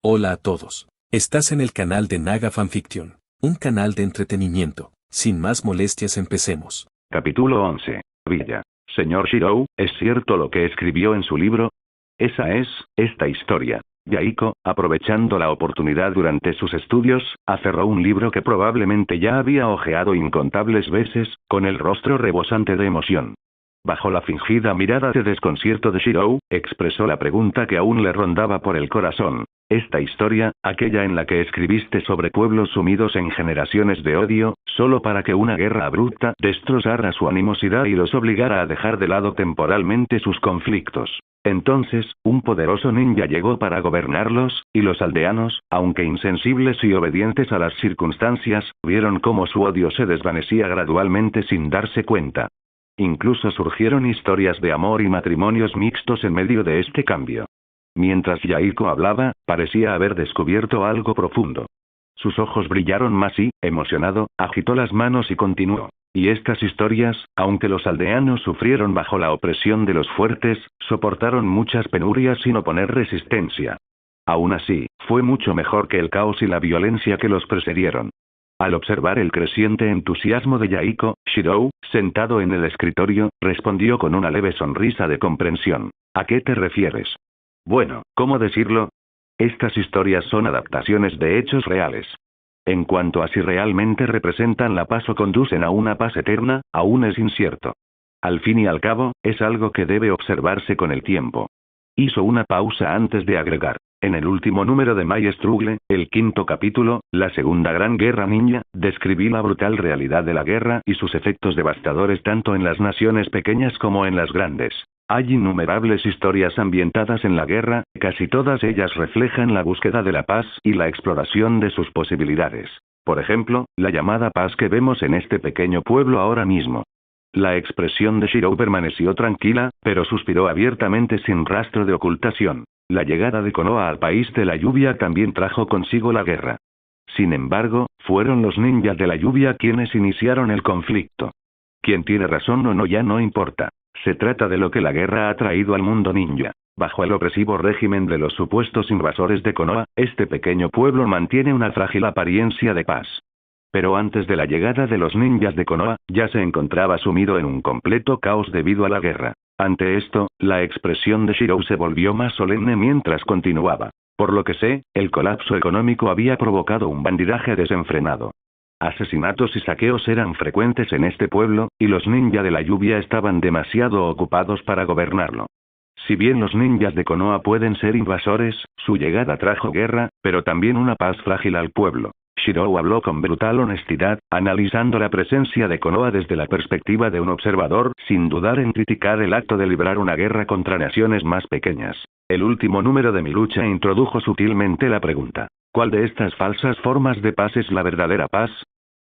Hola a todos. Estás en el canal de Naga Fanfiction, un canal de entretenimiento. Sin más molestias, empecemos. Capítulo 11. Villa. Señor Shirou, ¿es cierto lo que escribió en su libro? Esa es, esta historia. Yaiko, aprovechando la oportunidad durante sus estudios, aferró un libro que probablemente ya había hojeado incontables veces, con el rostro rebosante de emoción. Bajo la fingida mirada de desconcierto de Shirou, expresó la pregunta que aún le rondaba por el corazón. Esta historia, aquella en la que escribiste sobre pueblos sumidos en generaciones de odio, solo para que una guerra abrupta destrozara su animosidad y los obligara a dejar de lado temporalmente sus conflictos. Entonces, un poderoso ninja llegó para gobernarlos, y los aldeanos, aunque insensibles y obedientes a las circunstancias, vieron cómo su odio se desvanecía gradualmente sin darse cuenta. Incluso surgieron historias de amor y matrimonios mixtos en medio de este cambio. Mientras Yaiko hablaba, parecía haber descubierto algo profundo. Sus ojos brillaron más y, emocionado, agitó las manos y continuó. Y estas historias, aunque los aldeanos sufrieron bajo la opresión de los fuertes, soportaron muchas penurias sin oponer resistencia. Aún así, fue mucho mejor que el caos y la violencia que los precedieron. Al observar el creciente entusiasmo de Yaiko, Shirou, sentado en el escritorio, respondió con una leve sonrisa de comprensión. ¿A qué te refieres? Bueno, ¿cómo decirlo? Estas historias son adaptaciones de hechos reales. En cuanto a si realmente representan la paz o conducen a una paz eterna, aún es incierto. Al fin y al cabo, es algo que debe observarse con el tiempo. Hizo una pausa antes de agregar. En el último número de My Struggle, el 5º capítulo, la Segunda Gran Guerra Ninja, describí la brutal realidad de la guerra y sus efectos devastadores tanto en las naciones pequeñas como en las grandes. Hay innumerables historias ambientadas en la guerra, casi todas ellas reflejan la búsqueda de la paz y la exploración de sus posibilidades. Por ejemplo, la llamada paz que vemos en este pequeño pueblo ahora mismo. La expresión de Shirou permaneció tranquila, pero suspiró abiertamente sin rastro de ocultación. La llegada de Konoha al país de la lluvia también trajo consigo la guerra. Sin embargo, fueron los ninjas de la lluvia quienes iniciaron el conflicto. Quien tiene razón o no ya no importa. Se trata de lo que la guerra ha traído al mundo ninja. Bajo el opresivo régimen de los supuestos invasores de Konoha, este pequeño pueblo mantiene una frágil apariencia de paz. Pero antes de la llegada de los ninjas de Konoha, ya se encontraba sumido en un completo caos debido a la guerra. Ante esto, la expresión de Shirou se volvió más solemne mientras continuaba. Por lo que sé, el colapso económico había provocado un bandidaje desenfrenado. Asesinatos y saqueos eran frecuentes en este pueblo, y los ninja de la lluvia estaban demasiado ocupados para gobernarlo. Si bien los ninjas de Konoha pueden ser invasores, su llegada trajo guerra, pero también una paz frágil al pueblo. Shirou habló con brutal honestidad, analizando la presencia de Konoha desde la perspectiva de un observador, sin dudar en criticar el acto de librar una guerra contra naciones más pequeñas. El último número de mi lucha introdujo sutilmente la pregunta. ¿Cuál de estas falsas formas de paz es la verdadera paz?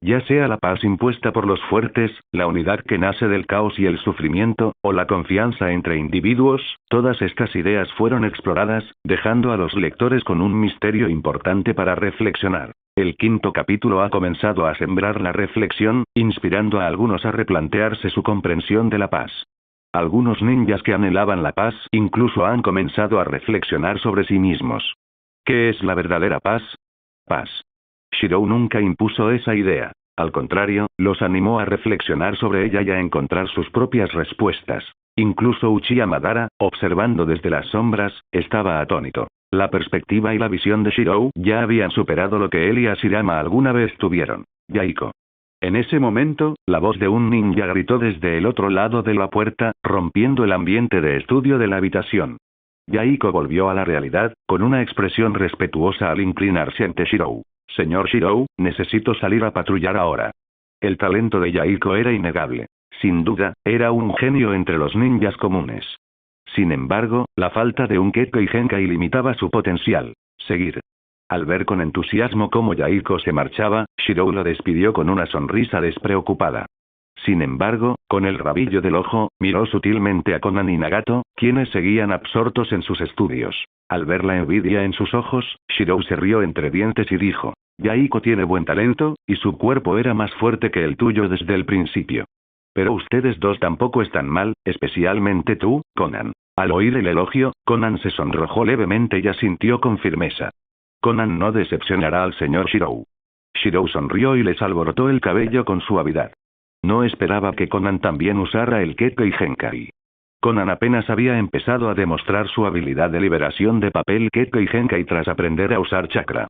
Ya sea la paz impuesta por los fuertes, la unidad que nace del caos y el sufrimiento, o la confianza entre individuos, todas estas ideas fueron exploradas, dejando a los lectores con un misterio importante para reflexionar. El 5º capítulo ha comenzado a sembrar la reflexión, inspirando a algunos a replantearse su comprensión de la paz. Algunos ninjas que anhelaban la paz incluso han comenzado a reflexionar sobre sí mismos. ¿Qué es la verdadera paz? Paz. Shirou nunca impuso esa idea. Al contrario, los animó a reflexionar sobre ella y a encontrar sus propias respuestas. Incluso Uchiha Madara, observando desde las sombras, estaba atónito. La perspectiva y la visión de Shirou ya habían superado lo que él y Hashirama alguna vez tuvieron. Yaiko. En ese momento, la voz de un ninja gritó desde el otro lado de la puerta, rompiendo el ambiente de estudio de la habitación. Yaiko volvió a la realidad, con una expresión respetuosa al inclinarse ante Shirou. Señor Shirou, necesito salir a patrullar ahora. El talento de Yaiko era innegable. Sin duda, era un genio entre los ninjas comunes. Sin embargo, la falta de un Kekkei Genkai limitaba su potencial. Seguir. Al ver con entusiasmo cómo Yaiko se marchaba, Shirou lo despidió con una sonrisa despreocupada. Sin embargo, con el rabillo del ojo, miró sutilmente a Konan y Nagato, quienes seguían absortos en sus estudios. Al ver la envidia en sus ojos, Shirou se rió entre dientes y dijo, Yaiko tiene buen talento, y su cuerpo era más fuerte que el tuyo desde el principio. Pero ustedes dos tampoco están mal, especialmente tú, Konan. Al oír el elogio, Konan se sonrojó levemente y asintió con firmeza. Conan no decepcionará al señor Shirou. Shirou sonrió y les alborotó el cabello con suavidad. No esperaba que Conan también usara el Kekkei Genkai. Conan apenas había empezado a demostrar su habilidad de liberación de papel Kekkei Genkai tras aprender a usar chakra.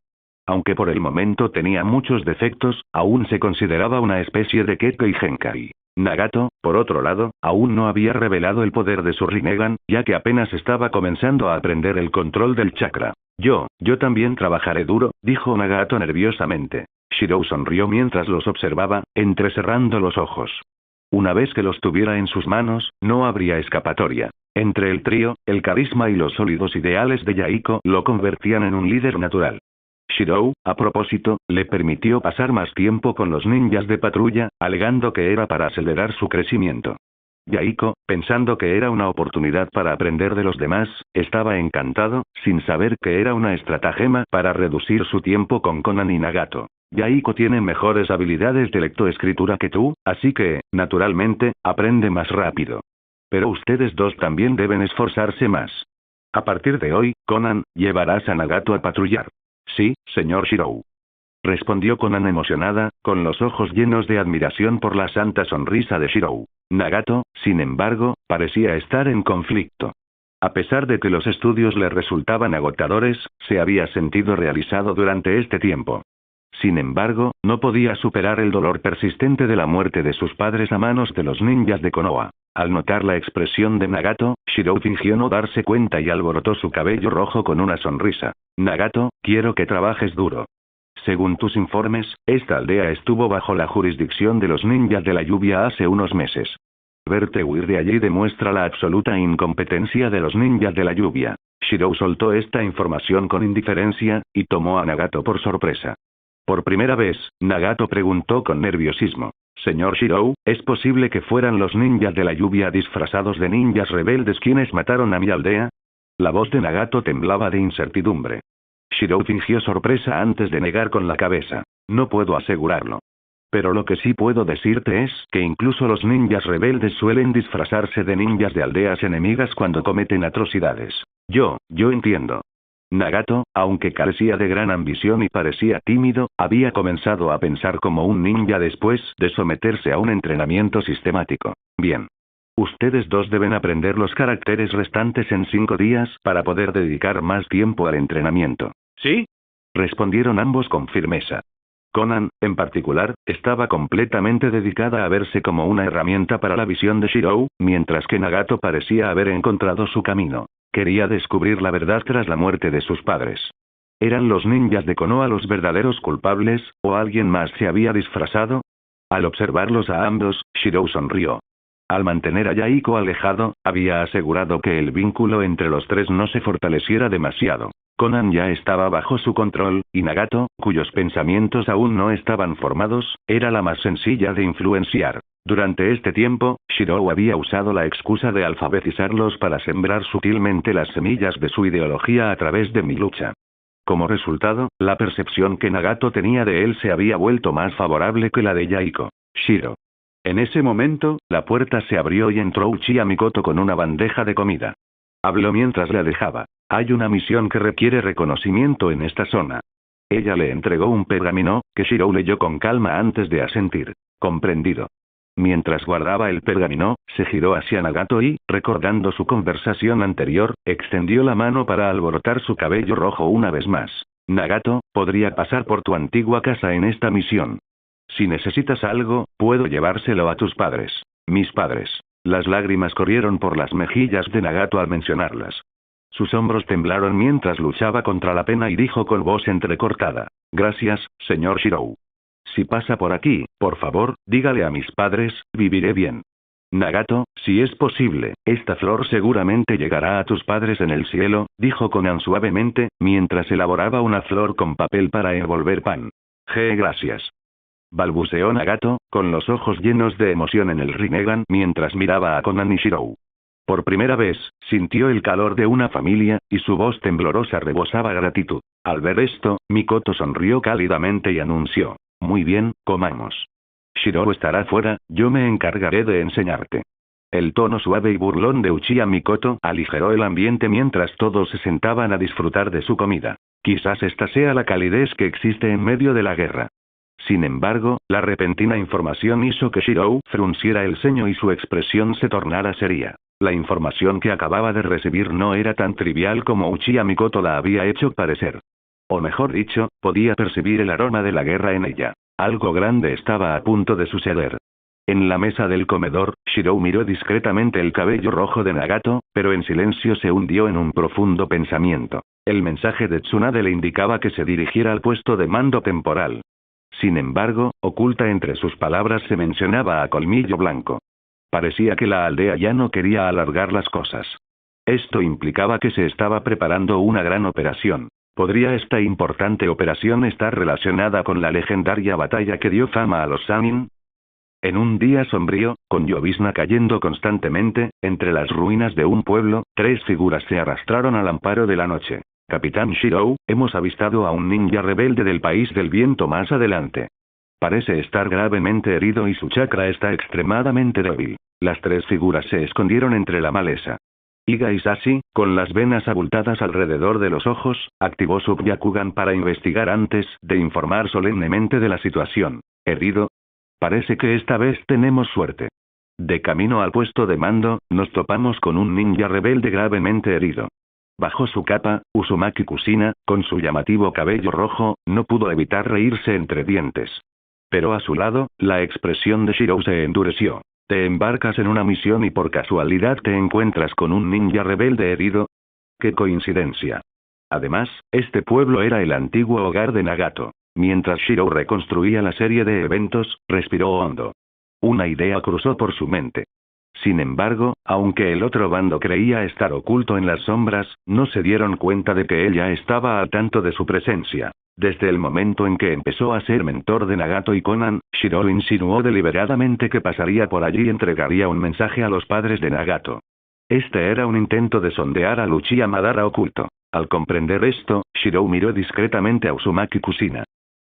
Aunque por el momento tenía muchos defectos, aún se consideraba una especie de Kekkei Genkai. Nagato, por otro lado, aún no había revelado el poder de su Rinnegan, ya que apenas estaba comenzando a aprender el control del chakra. Yo también trabajaré duro, dijo Nagato nerviosamente. Shirou sonrió mientras los observaba, entrecerrando los ojos. Una vez que los tuviera en sus manos, no habría escapatoria. Entre el trío, el carisma y los sólidos ideales de Yahiko lo convertían en un líder natural. Shirou, a propósito, le permitió pasar más tiempo con los ninjas de patrulla, alegando que era para acelerar su crecimiento. Yahiko, pensando que era una oportunidad para aprender de los demás, estaba encantado, sin saber que era una estratagema para reducir su tiempo con Conan y Nagato. Yahiko tiene mejores habilidades de lectoescritura que tú, así que, naturalmente, aprende más rápido. Pero ustedes dos también deben esforzarse más. A partir de hoy, Conan, llevarás a Nagato a patrullar. Sí, señor Shirou. Respondió Conan emocionada, con los ojos llenos de admiración por la santa sonrisa de Shirou. Nagato, sin embargo, parecía estar en conflicto. A pesar de que los estudios le resultaban agotadores, se había sentido realizado durante este tiempo. Sin embargo, no podía superar el dolor persistente de la muerte de sus padres a manos de los ninjas de Konoha. Al notar la expresión de Nagato, Shirou fingió no darse cuenta y alborotó su cabello rojo con una sonrisa. Nagato, quiero que trabajes duro. Según tus informes, esta aldea estuvo bajo la jurisdicción de los ninjas de la lluvia hace unos meses. Verte huir de allí demuestra la absoluta incompetencia de los ninjas de la lluvia. Shirou soltó esta información con indiferencia, y tomó a Nagato por sorpresa. Por primera vez, Nagato preguntó con nerviosismo. Señor Shirou, ¿es posible que fueran los ninjas de la lluvia disfrazados de ninjas rebeldes quienes mataron a mi aldea? La voz de Nagato temblaba de incertidumbre. Shirou fingió sorpresa antes de negar con la cabeza. No puedo asegurarlo. Pero lo que sí puedo decirte es que incluso los ninjas rebeldes suelen disfrazarse de ninjas de aldeas enemigas cuando cometen atrocidades. Yo entiendo. Nagato, aunque carecía de gran ambición y parecía tímido, había comenzado a pensar como un ninja después de someterse a un entrenamiento sistemático. Bien. Ustedes dos deben aprender los caracteres restantes en 5 días para poder dedicar más tiempo al entrenamiento. ¿Sí? Respondieron ambos con firmeza. Conan, en particular, estaba completamente dedicada a verse como una herramienta para la visión de Shirou, mientras que Nagato parecía haber encontrado su camino. Quería descubrir la verdad tras la muerte de sus padres. ¿Eran los ninjas de Konoha los verdaderos culpables, o alguien más se había disfrazado? Al observarlos a ambos, Shirou sonrió. Al mantener a Yahiko alejado, había asegurado que el vínculo entre los tres no se fortaleciera demasiado. Conan ya estaba bajo su control, y Nagato, cuyos pensamientos aún no estaban formados, era la más sencilla de influenciar. Durante este tiempo, Shirou había usado la excusa de alfabetizarlos para sembrar sutilmente las semillas de su ideología a través de mi lucha. Como resultado, la percepción que Nagato tenía de él se había vuelto más favorable que la de Yahiko. Shiro. En ese momento, la puerta se abrió y entró Uchiha Mikoto con una bandeja de comida. Habló mientras la dejaba. Hay una misión que requiere reconocimiento en esta zona. Ella le entregó un pergamino, que Shirou leyó con calma antes de asentir. Comprendido. Mientras guardaba el pergamino, se giró hacia Nagato y, recordando su conversación anterior, extendió la mano para alborotar su cabello rojo una vez más. Nagato, podría pasar por tu antigua casa en esta misión. Si necesitas algo, puedo llevárselo a tus padres. Mis padres. Las lágrimas corrieron por las mejillas de Nagato al mencionarlas. Sus hombros temblaron mientras luchaba contra la pena y dijo con voz entrecortada. Gracias, señor Shirou. Si pasa por aquí, por favor, dígale a mis padres, viviré bien. Nagato, si es posible, esta flor seguramente llegará a tus padres en el cielo, dijo Conan suavemente, mientras elaboraba una flor con papel para envolver pan. Gracias. Balbuceó Nagato, con los ojos llenos de emoción en el Rinnegan mientras miraba a Conan y Shirou. Por primera vez, sintió el calor de una familia, y su voz temblorosa rebosaba gratitud. Al ver esto, Mikoto sonrió cálidamente y anunció. Muy bien, comamos. Shirou estará fuera, yo me encargaré de enseñarte. El tono suave y burlón de Uchiha Mikoto aligeró el ambiente mientras todos se sentaban a disfrutar de su comida. Quizás esta sea la calidez que existe en medio de la guerra. Sin embargo, la repentina información hizo que Shirou frunciera el ceño y su expresión se tornara seria. La información que acababa de recibir no era tan trivial como Uchiha Mikoto la había hecho parecer. O mejor dicho, podía percibir el aroma de la guerra en ella. Algo grande estaba a punto de suceder. En la mesa del comedor, Shirou miró discretamente el cabello rojo de Nagato, pero en silencio se hundió en un profundo pensamiento. El mensaje de Tsunade le indicaba que se dirigiera al puesto de mando temporal. Sin embargo, oculta entre sus palabras se mencionaba a Colmillo Blanco. Parecía que la aldea ya no quería alargar las cosas. Esto implicaba que se estaba preparando una gran operación. ¿Podría esta importante operación estar relacionada con la legendaria batalla que dio fama a los Sannin? En un día sombrío, con llovizna cayendo constantemente, entre las ruinas de un pueblo, 3 figuras se arrastraron al amparo de la noche. Capitán Shirou, hemos avistado a un ninja rebelde del país del viento más adelante. Parece estar gravemente herido y su chakra está extremadamente débil. Las 3 figuras se escondieron entre la maleza. Iga Isashi, con las venas abultadas alrededor de los ojos, activó su Byakugan para investigar antes de informar solemnemente de la situación. ¿Herido? Parece que esta vez tenemos suerte. De camino al puesto de mando, nos topamos con un ninja rebelde gravemente herido. Bajo su capa, Uzumaki Kushina, con su llamativo cabello rojo, no pudo evitar reírse entre dientes. Pero a su lado, la expresión de Shirou se endureció. ¿Te embarcas en una misión y por casualidad te encuentras con un ninja rebelde herido? ¡Qué coincidencia! Además, este pueblo era el antiguo hogar de Nagato. Mientras Shirou reconstruía la serie de eventos, respiró hondo. Una idea cruzó por su mente. Sin embargo, aunque el otro bando creía estar oculto en las sombras, no se dieron cuenta de que ella estaba al tanto de su presencia. Desde el momento en que empezó a ser mentor de Nagato y Konan, Shirou insinuó deliberadamente que pasaría por allí y entregaría un mensaje a los padres de Nagato. Este era un intento de sondear al Uchiha Madara oculto. Al comprender esto, Shirou miró discretamente a Uzumaki Kushina.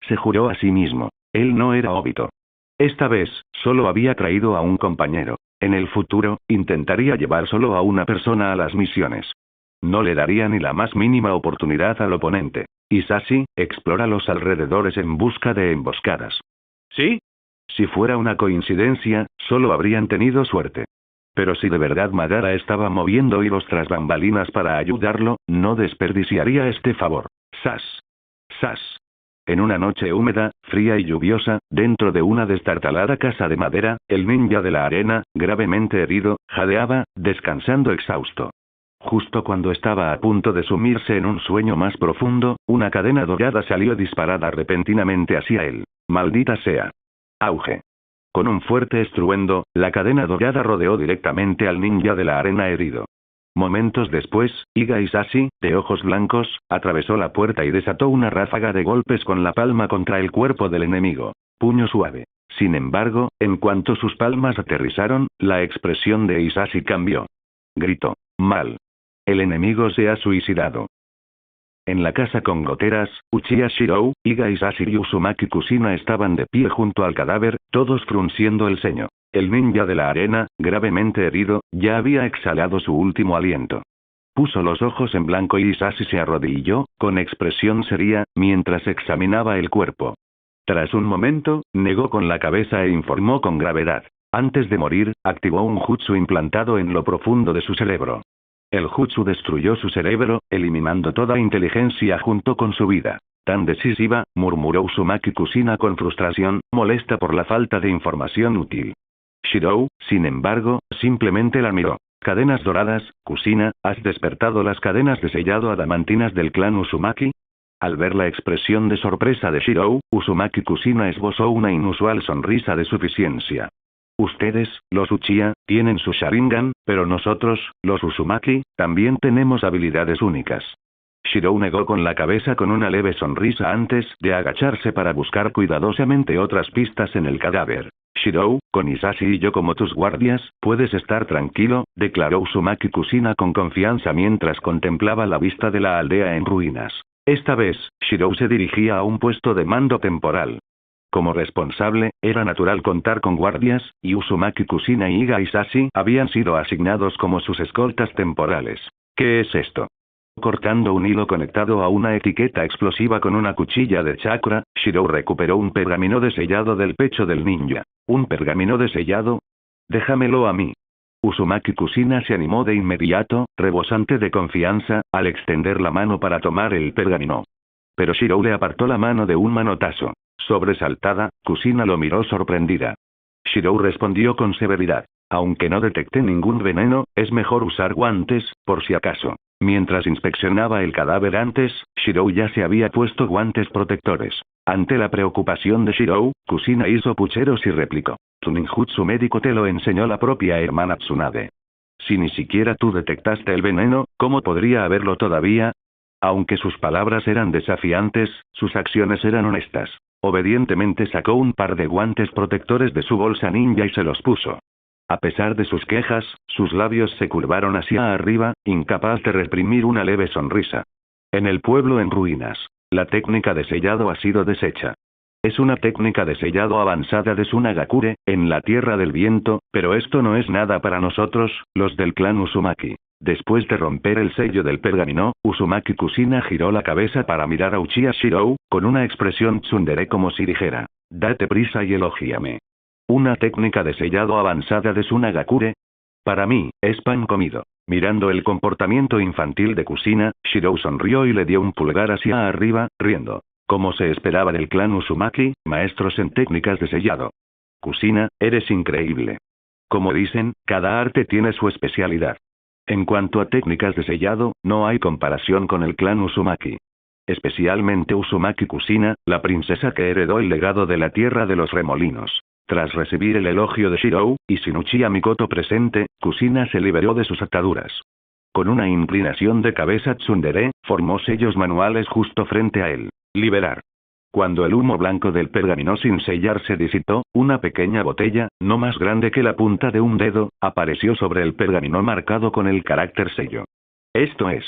Se juró a sí mismo. Él no era Obito. Esta vez, solo había traído a un compañero. En el futuro, intentaría llevar solo a una persona a las misiones. No le daría ni la más mínima oportunidad al oponente. Isashi, explora los alrededores en busca de emboscadas. ¿Sí? Si fuera una coincidencia, solo habrían tenido suerte. Pero si de verdad Madara estaba moviendo hilos tras bambalinas para ayudarlo, no desperdiciaría este favor. ¡Sas! ¡Sas! En una noche húmeda, fría y lluviosa, dentro de una destartalada casa de madera, el ninja de la arena, gravemente herido, jadeaba, descansando exhausto. Justo cuando estaba a punto de sumirse en un sueño más profundo, una cadena dorada salió disparada repentinamente hacia él. ¡Maldita sea! ¡Auge! Con un fuerte estruendo, la cadena dorada rodeó directamente al ninja de la arena herido. Momentos después, Iga Isashi, de ojos blancos, atravesó la puerta y desató una ráfaga de golpes con la palma contra el cuerpo del enemigo. Puño suave. Sin embargo, en cuanto sus palmas aterrizaron, la expresión de Isashi cambió. Gritó. Mal. El enemigo se ha suicidado. En la casa con goteras, Uchiha Shirou, Iga Isashi y Uzumaki Kushina estaban de pie junto al cadáver, todos frunciendo el ceño. El ninja de la arena, gravemente herido, ya había exhalado su último aliento. Puso los ojos en blanco y Isashi se arrodilló, con expresión seria, mientras examinaba el cuerpo. Tras un momento, negó con la cabeza e informó con gravedad. Antes de morir, activó un jutsu implantado en lo profundo de su cerebro. El jutsu destruyó su cerebro, eliminando toda inteligencia junto con su vida. Tan decisiva, murmuró Uzumaki Kushina con frustración, molesta por la falta de información útil. Shirou, sin embargo, simplemente la miró. Cadenas doradas, Kushina, ¿has despertado las cadenas de sellado adamantinas del clan Uzumaki? Al ver la expresión de sorpresa de Shirou, Uzumaki Kushina esbozó una inusual sonrisa de suficiencia. Ustedes, los Uchiha, tienen su Sharingan, pero nosotros, los Uzumaki, también tenemos habilidades únicas. Shirou negó con la cabeza con una leve sonrisa antes de agacharse para buscar cuidadosamente otras pistas en el cadáver. Shirou, con Isashi y yo como tus guardias, puedes estar tranquilo, declaró Uzumaki Kushina con confianza mientras contemplaba la vista de la aldea en ruinas. Esta vez, Shirou se dirigía a un puesto de mando temporal. Como responsable, era natural contar con guardias, y Uzumaki Kushina y Iga Isashi habían sido asignados como sus escoltas temporales. ¿Qué es esto? Cortando un hilo conectado a una etiqueta explosiva con una cuchilla de chakra, Shirou recuperó un pergamino desellado del pecho del ninja. ¿Un pergamino desellado? Déjamelo a mí. Uzumaki Kusina se animó de inmediato, rebosante de confianza, al extender la mano para tomar el pergamino. Pero Shirou le apartó la mano de un manotazo. Sobresaltada, Kusina lo miró sorprendida. Shirou respondió con severidad. Aunque no detecté ningún veneno, es mejor usar guantes, por si acaso. Mientras inspeccionaba el cadáver antes, Shirou ya se había puesto guantes protectores. Ante la preocupación de Shirou, Kusina hizo pucheros y replicó. Tu ninjutsu médico te lo enseñó la propia hermana Tsunade. Si ni siquiera tú detectaste el veneno, ¿cómo podría haberlo todavía? Aunque sus palabras eran desafiantes, sus acciones eran honestas. Obedientemente sacó un par de guantes protectores de su bolsa ninja y se los puso. A pesar de sus quejas, sus labios se curvaron hacia arriba, incapaz de reprimir una leve sonrisa. En el pueblo en ruinas, la técnica de sellado ha sido deshecha. Es una técnica de sellado avanzada de Tsunagakure, en la Tierra del Viento, pero esto no es nada para nosotros, los del clan Uzumaki. Después de romper el sello del pergamino, Uzumaki Kusina giró la cabeza para mirar a Uchiha Shirou, con una expresión tsundere como si dijera, date prisa y elógiame. ¿Una técnica de sellado avanzada de Tsunagakure? Para mí, es pan comido. Mirando el comportamiento infantil de Kusina, Shirou sonrió y le dio un pulgar hacia arriba, riendo. Como se esperaba del clan Uzumaki, maestros en técnicas de sellado. Kusina, eres increíble. Como dicen, cada arte tiene su especialidad. En cuanto a técnicas de sellado, no hay comparación con el clan Uzumaki. Especialmente Uzumaki Kusina, la princesa que heredó el legado de la Tierra de los Remolinos. Tras recibir el elogio de Shirou, y sin Uchiha Mikoto presente, Kusina se liberó de sus ataduras. Con una inclinación de cabeza tsundere, formó sellos manuales justo frente a él. Liberar. Cuando el humo blanco del pergamino sin sellar se disipó, una pequeña botella, no más grande que la punta de un dedo, apareció sobre el pergamino marcado con el carácter sello. Esto es.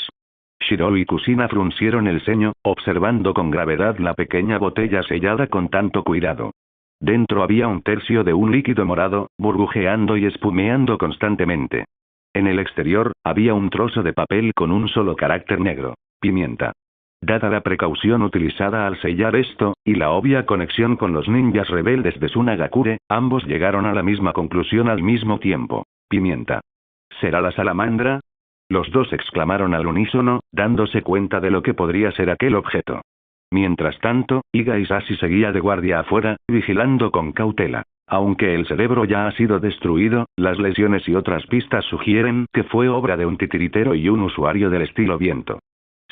Shirou y Kusina fruncieron el ceño, observando con gravedad la pequeña botella sellada con tanto cuidado. Dentro había un tercio de un líquido morado, burbujeando y espumeando constantemente. En el exterior, había un trozo de papel con un solo carácter negro. Pimienta. Dada la precaución utilizada al sellar esto, y la obvia conexión con los ninjas rebeldes de Tsunagakure, ambos llegaron a la misma conclusión al mismo tiempo. Pimienta. ¿Será la salamandra? Los dos exclamaron al unísono, dándose cuenta de lo que podría ser aquel objeto. Mientras tanto, Iga Isashi seguía de guardia afuera, vigilando con cautela. Aunque el cerebro ya ha sido destruido, las lesiones y otras pistas sugieren que fue obra de un titiritero y un usuario del estilo viento.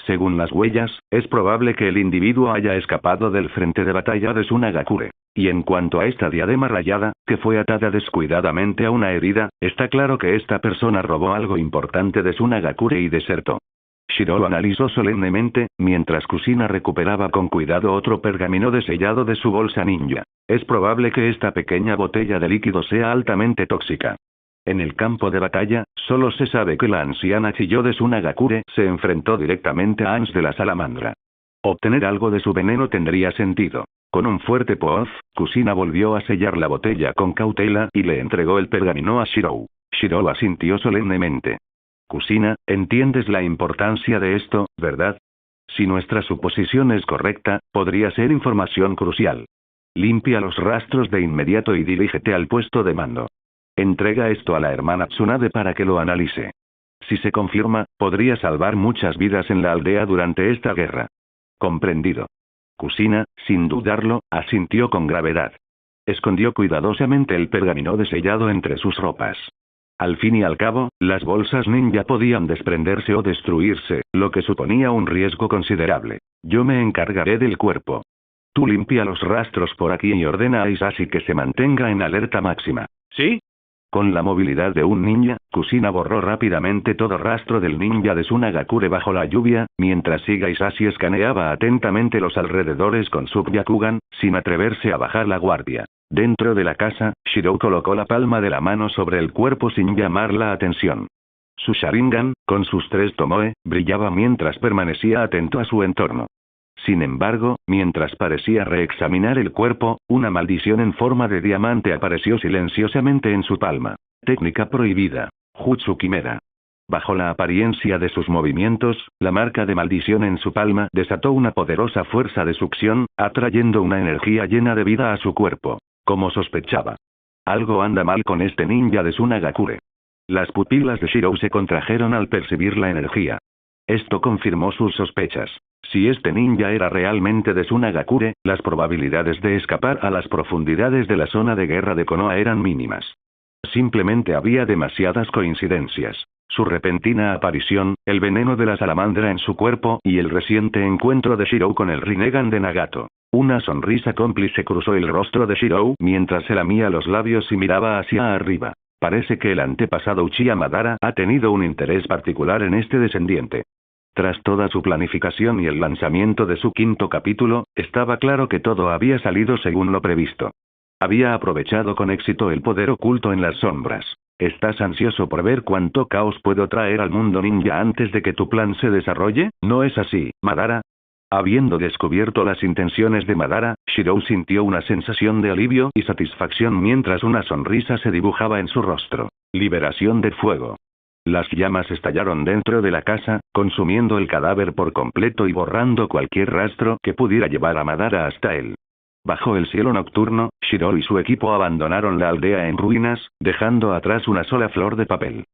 Según las huellas, es probable que el individuo haya escapado del frente de batalla de Tsunagakure. Y en cuanto a esta diadema rayada, que fue atada descuidadamente a una herida, está claro que esta persona robó algo importante de Tsunagakure y desertó. Shirou analizó solemnemente, mientras Kusina recuperaba con cuidado otro pergamino desellado de su bolsa ninja. Es probable que esta pequeña botella de líquido sea altamente tóxica. En el campo de batalla, solo se sabe que la anciana Chiyo de Tsunagakure se enfrentó directamente a Ans de la salamandra. Obtener algo de su veneno tendría sentido. Con un fuerte poz, Kusina volvió a sellar la botella con cautela y le entregó el pergamino a Shirou. Shirou asintió solemnemente. Kusina, entiendes la importancia de esto, ¿verdad? Si nuestra suposición es correcta, podría ser información crucial. Limpia los rastros de inmediato y dirígete al puesto de mando. Entrega esto a la hermana Tsunade para que lo analice. Si se confirma, podría salvar muchas vidas en la aldea durante esta guerra. Comprendido. Kusina, sin dudarlo, asintió con gravedad. Escondió cuidadosamente el pergamino desellado entre sus ropas. Al fin y al cabo, las bolsas ninja podían desprenderse o destruirse, lo que suponía un riesgo considerable. Yo me encargaré del cuerpo. Tú limpia los rastros por aquí y ordena a Isashi que se mantenga en alerta máxima. ¿Sí? Con la movilidad de un ninja, Kusina borró rápidamente todo rastro del ninja de Tsunagakure bajo la lluvia, mientras Iga Isashi escaneaba atentamente los alrededores con su Byakugan, sin atreverse a bajar la guardia. Dentro de la casa, Shirou colocó la palma de la mano sobre el cuerpo sin llamar la atención. Su Sharingan, con sus 3 tomoe, brillaba mientras permanecía atento a su entorno. Sin embargo, mientras parecía reexaminar el cuerpo, una maldición en forma de diamante apareció silenciosamente en su palma. Técnica prohibida. Jutsu Quimera. Bajo la apariencia de sus movimientos, la marca de maldición en su palma desató una poderosa fuerza de succión, atrayendo una energía llena de vida a su cuerpo. Como sospechaba. Algo anda mal con este ninja de Tsunagakure. Las pupilas de Shirou se contrajeron al percibir la energía. Esto confirmó sus sospechas. Si este ninja era realmente de Tsunagakure, las probabilidades de escapar a las profundidades de la zona de guerra de Konoha eran mínimas. Simplemente había demasiadas coincidencias. Su repentina aparición, el veneno de la salamandra en su cuerpo y el reciente encuentro de Shirou con el Rinnegan de Nagato. Una sonrisa cómplice cruzó el rostro de Shirou mientras se lamía los labios y miraba hacia arriba. Parece que el antepasado Uchiha Madara ha tenido un interés particular en este descendiente. Tras toda su planificación y el lanzamiento de su quinto capítulo, estaba claro que todo había salido según lo previsto. Había aprovechado con éxito el poder oculto en las sombras. ¿Estás ansioso por ver cuánto caos puedo traer al mundo ninja antes de que tu plan se desarrolle? ¿No es así, Madara? Habiendo descubierto las intenciones de Madara, Shirou sintió una sensación de alivio y satisfacción mientras una sonrisa se dibujaba en su rostro. Liberación de fuego. Las llamas estallaron dentro de la casa, consumiendo el cadáver por completo y borrando cualquier rastro que pudiera llevar a Madara hasta él. Bajo el cielo nocturno, Shirou y su equipo abandonaron la aldea en ruinas, dejando atrás una sola flor de papel.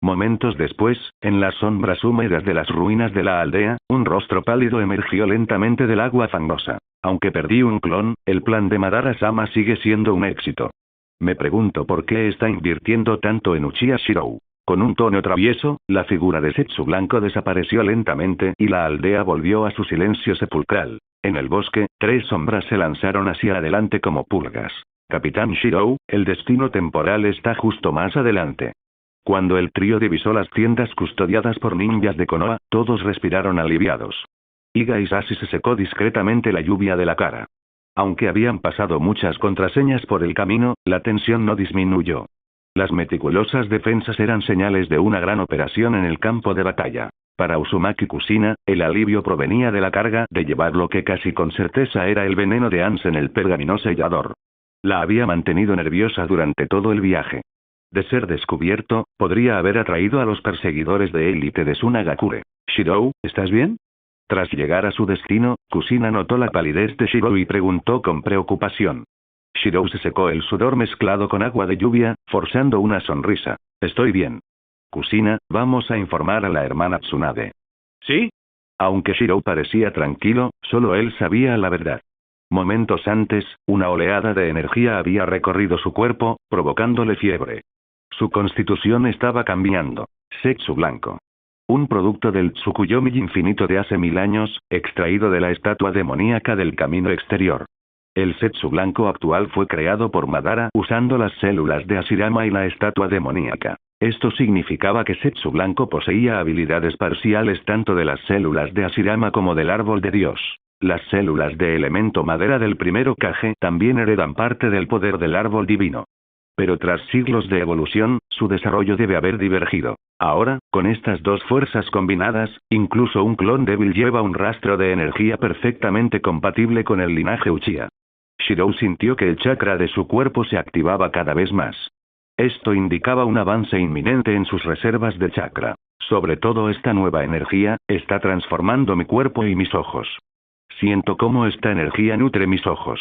Momentos después, en las sombras húmedas de las ruinas de la aldea, un rostro pálido emergió lentamente del agua fangosa. Aunque perdí un clon, el plan de Madara-sama sigue siendo un éxito. Me pregunto por qué está invirtiendo tanto en Uchiha Shirou. Con un tono travieso, la figura de Zetsu Blanco desapareció lentamente y la aldea volvió a su silencio sepulcral. En el bosque, 3 sombras se lanzaron hacia adelante como pulgas. Capitán Shirou, el destino temporal está justo más adelante. Cuando el trío divisó las tiendas custodiadas por ninjas de Konoha, todos respiraron aliviados. Iga Isashi se secó discretamente la lluvia de la cara. Aunque habían pasado muchas contraseñas por el camino, la tensión no disminuyó. Las meticulosas defensas eran señales de una gran operación en el campo de batalla. Para Uzumaki Kushina, el alivio provenía de la carga de llevar lo que casi con certeza era el veneno de Ansem el pergamino sellador. La había mantenido nerviosa durante todo el viaje. De ser descubierto, podría haber atraído a los perseguidores de élite de Tsunagakure. «Shirou, ¿estás bien?» Tras llegar a su destino, Kushina notó la palidez de Shirou y preguntó con preocupación. Shirou se secó el sudor mezclado con agua de lluvia, forzando una sonrisa. «Estoy bien. Kushina, vamos a informar a la hermana Tsunade». «¿Sí?» Aunque Shirou parecía tranquilo, solo él sabía la verdad. Momentos antes, una oleada de energía había recorrido su cuerpo, provocándole fiebre. Su constitución estaba cambiando. Zetsu Blanco. Un producto del Tsukuyomi infinito de hace 1000 años, extraído de la estatua demoníaca del camino exterior. El Zetsu Blanco actual fue creado por Madara usando las células de Hashirama y la estatua demoníaca. Esto significaba que Zetsu Blanco poseía habilidades parciales tanto de las células de Hashirama como del árbol de Dios. Las células de elemento madera del primero Kage también heredan parte del poder del árbol divino. Pero tras siglos de evolución, su desarrollo debe haber divergido. Ahora, con estas dos fuerzas combinadas, incluso un clon débil lleva un rastro de energía perfectamente compatible con el linaje Uchiha. Shirou sintió que el chakra de su cuerpo se activaba cada vez más. Esto indicaba un avance inminente en sus reservas de chakra. Sobre todo esta nueva energía, está transformando mi cuerpo y mis ojos. Siento cómo esta energía nutre mis ojos.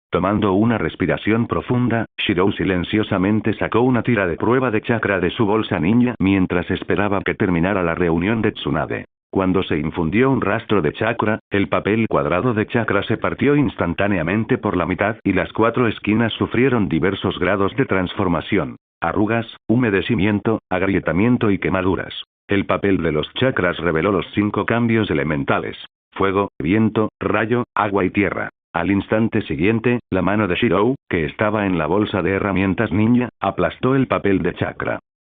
Tomando una respiración profunda, Shirou silenciosamente sacó una tira de prueba de chakra de su bolsa ninja mientras esperaba que terminara la reunión de Tsunade. Cuando se infundió un rastro de chakra, el papel cuadrado de chakra se partió instantáneamente por la mitad y las 4 esquinas sufrieron diversos grados de transformación: arrugas, humedecimiento, agrietamiento y quemaduras. El papel de los chakras reveló los 5 cambios elementales: fuego, viento, rayo, agua y tierra. Al instante siguiente, la mano de Shirou, que estaba en la bolsa de herramientas ninja, aplastó el papel de chakra.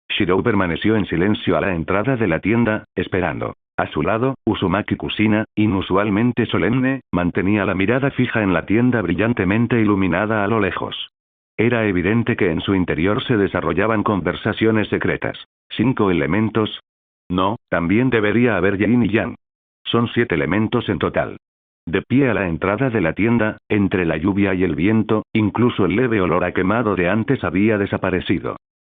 Shirou permaneció en silencio a la entrada de la tienda, esperando. A su lado, Uzumaki Kushina, inusualmente solemne, mantenía la mirada fija en la tienda brillantemente iluminada a lo lejos. Era evidente que en su interior se desarrollaban conversaciones secretas. 5 elementos. No, también debería haber yin y yang. Son 7 elementos en total. De pie a la entrada de la tienda, entre la lluvia y el viento, incluso el leve olor a quemado de antes había desaparecido.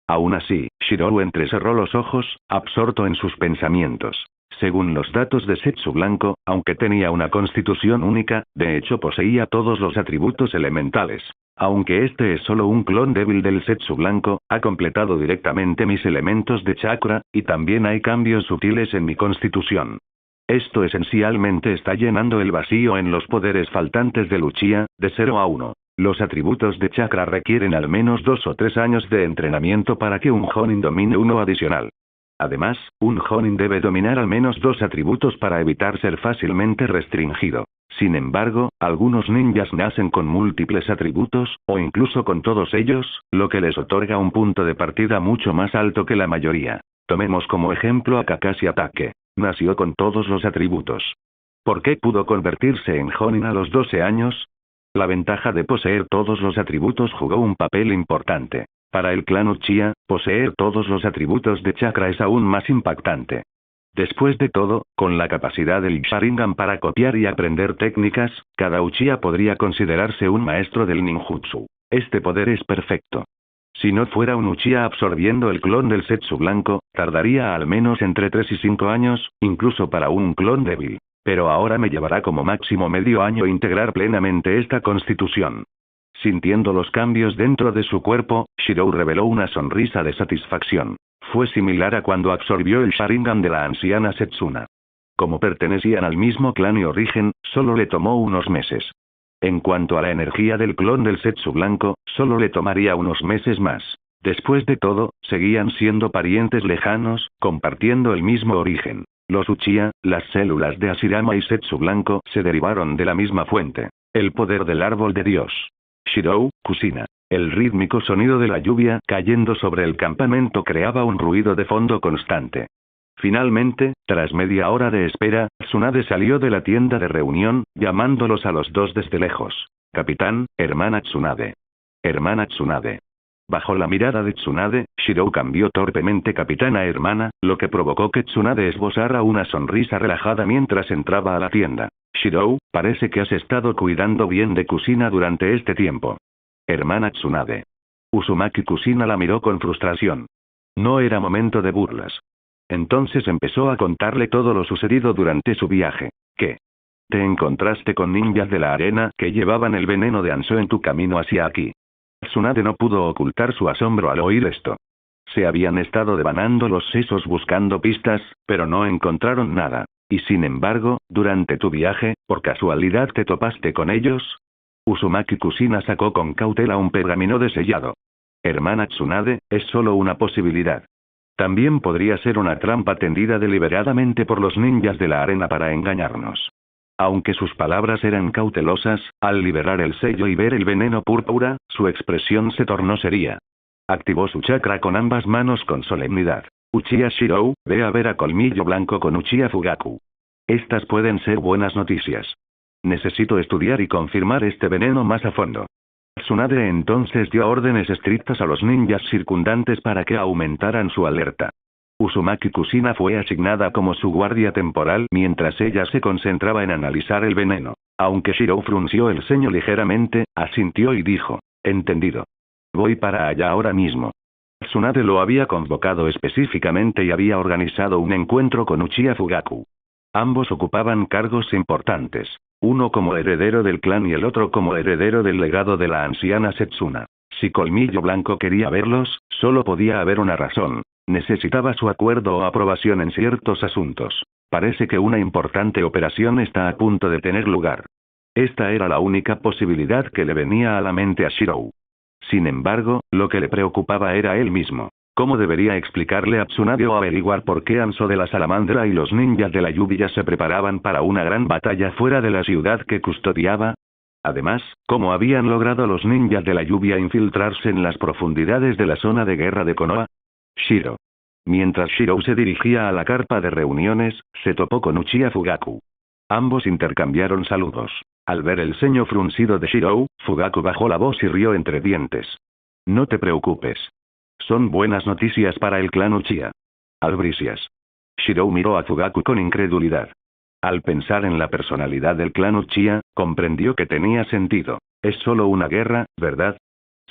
Aún así, Shirou entrecerró los ojos, absorto en sus pensamientos. Según los datos de Setsu Blanco, aunque tenía una constitución única, de hecho poseía todos los atributos elementales. Aunque este es solo un clon débil del Setsu Blanco, ha completado directamente mis elementos de chakra, y también hay cambios sutiles en mi constitución. Esto esencialmente está llenando el vacío en los poderes faltantes de Uchiha, de 0 a 1. Los atributos de chakra requieren al menos 2 o 3 años de entrenamiento para que un Jonin domine uno adicional. Además, un Jonin debe dominar al menos 2 atributos para evitar ser fácilmente restringido. Sin embargo, algunos ninjas nacen con múltiples atributos, o incluso con todos ellos, lo que les otorga un punto de partida mucho más alto que la mayoría. Tomemos como ejemplo a Kakashi Atake. Nació con todos los atributos. ¿Por qué pudo convertirse en Jonin a los 12 años? La ventaja de poseer todos los atributos jugó un papel importante. Para el clan Uchiha, poseer todos los atributos de chakra es aún más impactante. Después de todo, con la capacidad del Sharingan para copiar y aprender técnicas, cada Uchiha podría considerarse un maestro del ninjutsu. Este poder es perfecto. Si no fuera un Uchiha absorbiendo el clon del Setsu Blanco, tardaría al menos entre 3 y 5 años, incluso para un clon débil. Pero ahora me llevará como máximo medio año integrar plenamente esta constitución. Sintiendo los cambios dentro de su cuerpo, Shirou reveló una sonrisa de satisfacción. Fue similar a cuando absorbió el Sharingan de la anciana Setsuna. Como pertenecían al mismo clan y origen, solo le tomó unos meses. En cuanto a la energía del clon del Setsu Blanco, solo le tomaría unos meses más. Después de todo, seguían siendo parientes lejanos, compartiendo el mismo origen. Los Uchiha, las células de Hashirama y Setsu Blanco, se derivaron de la misma fuente. El poder del árbol de Dios. Shirou, Kusina. El rítmico sonido de la lluvia cayendo sobre el campamento creaba un ruido de fondo constante. Finalmente, tras media hora de espera, Tsunade salió de la tienda de reunión, llamándolos a los dos desde lejos. Capitán, hermana Tsunade. Hermana Tsunade. Bajo la mirada de Tsunade, Shirou cambió torpemente capitán a hermana, lo que provocó que Tsunade esbozara una sonrisa relajada mientras entraba a la tienda. Shirou, parece que has estado cuidando bien de Kusina durante este tiempo. Hermana Tsunade. Uzumaki Kusina la miró con frustración. No era momento de burlas. Entonces empezó a contarle todo lo sucedido durante su viaje. ¿Qué? Te encontraste con ninjas de la arena que llevaban el veneno de Anso en tu camino hacia aquí. Tsunade no pudo ocultar su asombro al oír esto. Se habían estado devanando los sesos buscando pistas, pero no encontraron nada. Y sin embargo, durante tu viaje, ¿por casualidad te topaste con ellos? Uzumaki Kusina sacó con cautela un pergamino desellado. Hermana Tsunade, es solo una posibilidad. También podría ser una trampa tendida deliberadamente por los ninjas de la arena para engañarnos. Aunque sus palabras eran cautelosas, al liberar el sello y ver el veneno púrpura, su expresión se tornó seria. Activó su chakra con ambas manos con solemnidad. Uchiha Shirou, ve a ver a Colmillo Blanco con Uchiha Fugaku. Estas pueden ser buenas noticias. Necesito estudiar y confirmar este veneno más a fondo. Tsunade entonces dio órdenes estrictas a los ninjas circundantes para que aumentaran su alerta. Uzumaki Kusina fue asignada como su guardia temporal mientras ella se concentraba en analizar el veneno. Aunque Shirou frunció el ceño ligeramente, asintió y dijo, entendido. Voy para allá ahora mismo. Tsunade lo había convocado específicamente y había organizado un encuentro con Uchiha Fugaku. Ambos ocupaban cargos importantes. Uno como heredero del clan y el otro como heredero del legado de la anciana Setsuna. Si Colmillo Blanco quería verlos, solo podía haber una razón. Necesitaba su acuerdo o aprobación en ciertos asuntos. Parece que una importante operación está a punto de tener lugar. Esta era la única posibilidad que le venía a la mente a Shirou. Sin embargo, lo que le preocupaba era él mismo. ¿Cómo debería explicarle a Tsunade o averiguar por qué Anso de la Salamandra y los ninjas de la lluvia se preparaban para una gran batalla fuera de la ciudad que custodiaba? Además, ¿cómo habían logrado los ninjas de la lluvia infiltrarse en las profundidades de la zona de guerra de Konoha? Shiro. Mientras Shirou se dirigía a la carpa de reuniones, se topó con Uchiha Fugaku. Ambos intercambiaron saludos. Al ver el ceño fruncido de Shirou, Fugaku bajó la voz y rió entre dientes. No te preocupes. Son buenas noticias para el clan Uchiha. Albricias. Shirou miró a Fugaku con incredulidad. Al pensar en la personalidad del clan Uchiha, comprendió que tenía sentido. Es solo una guerra, ¿verdad?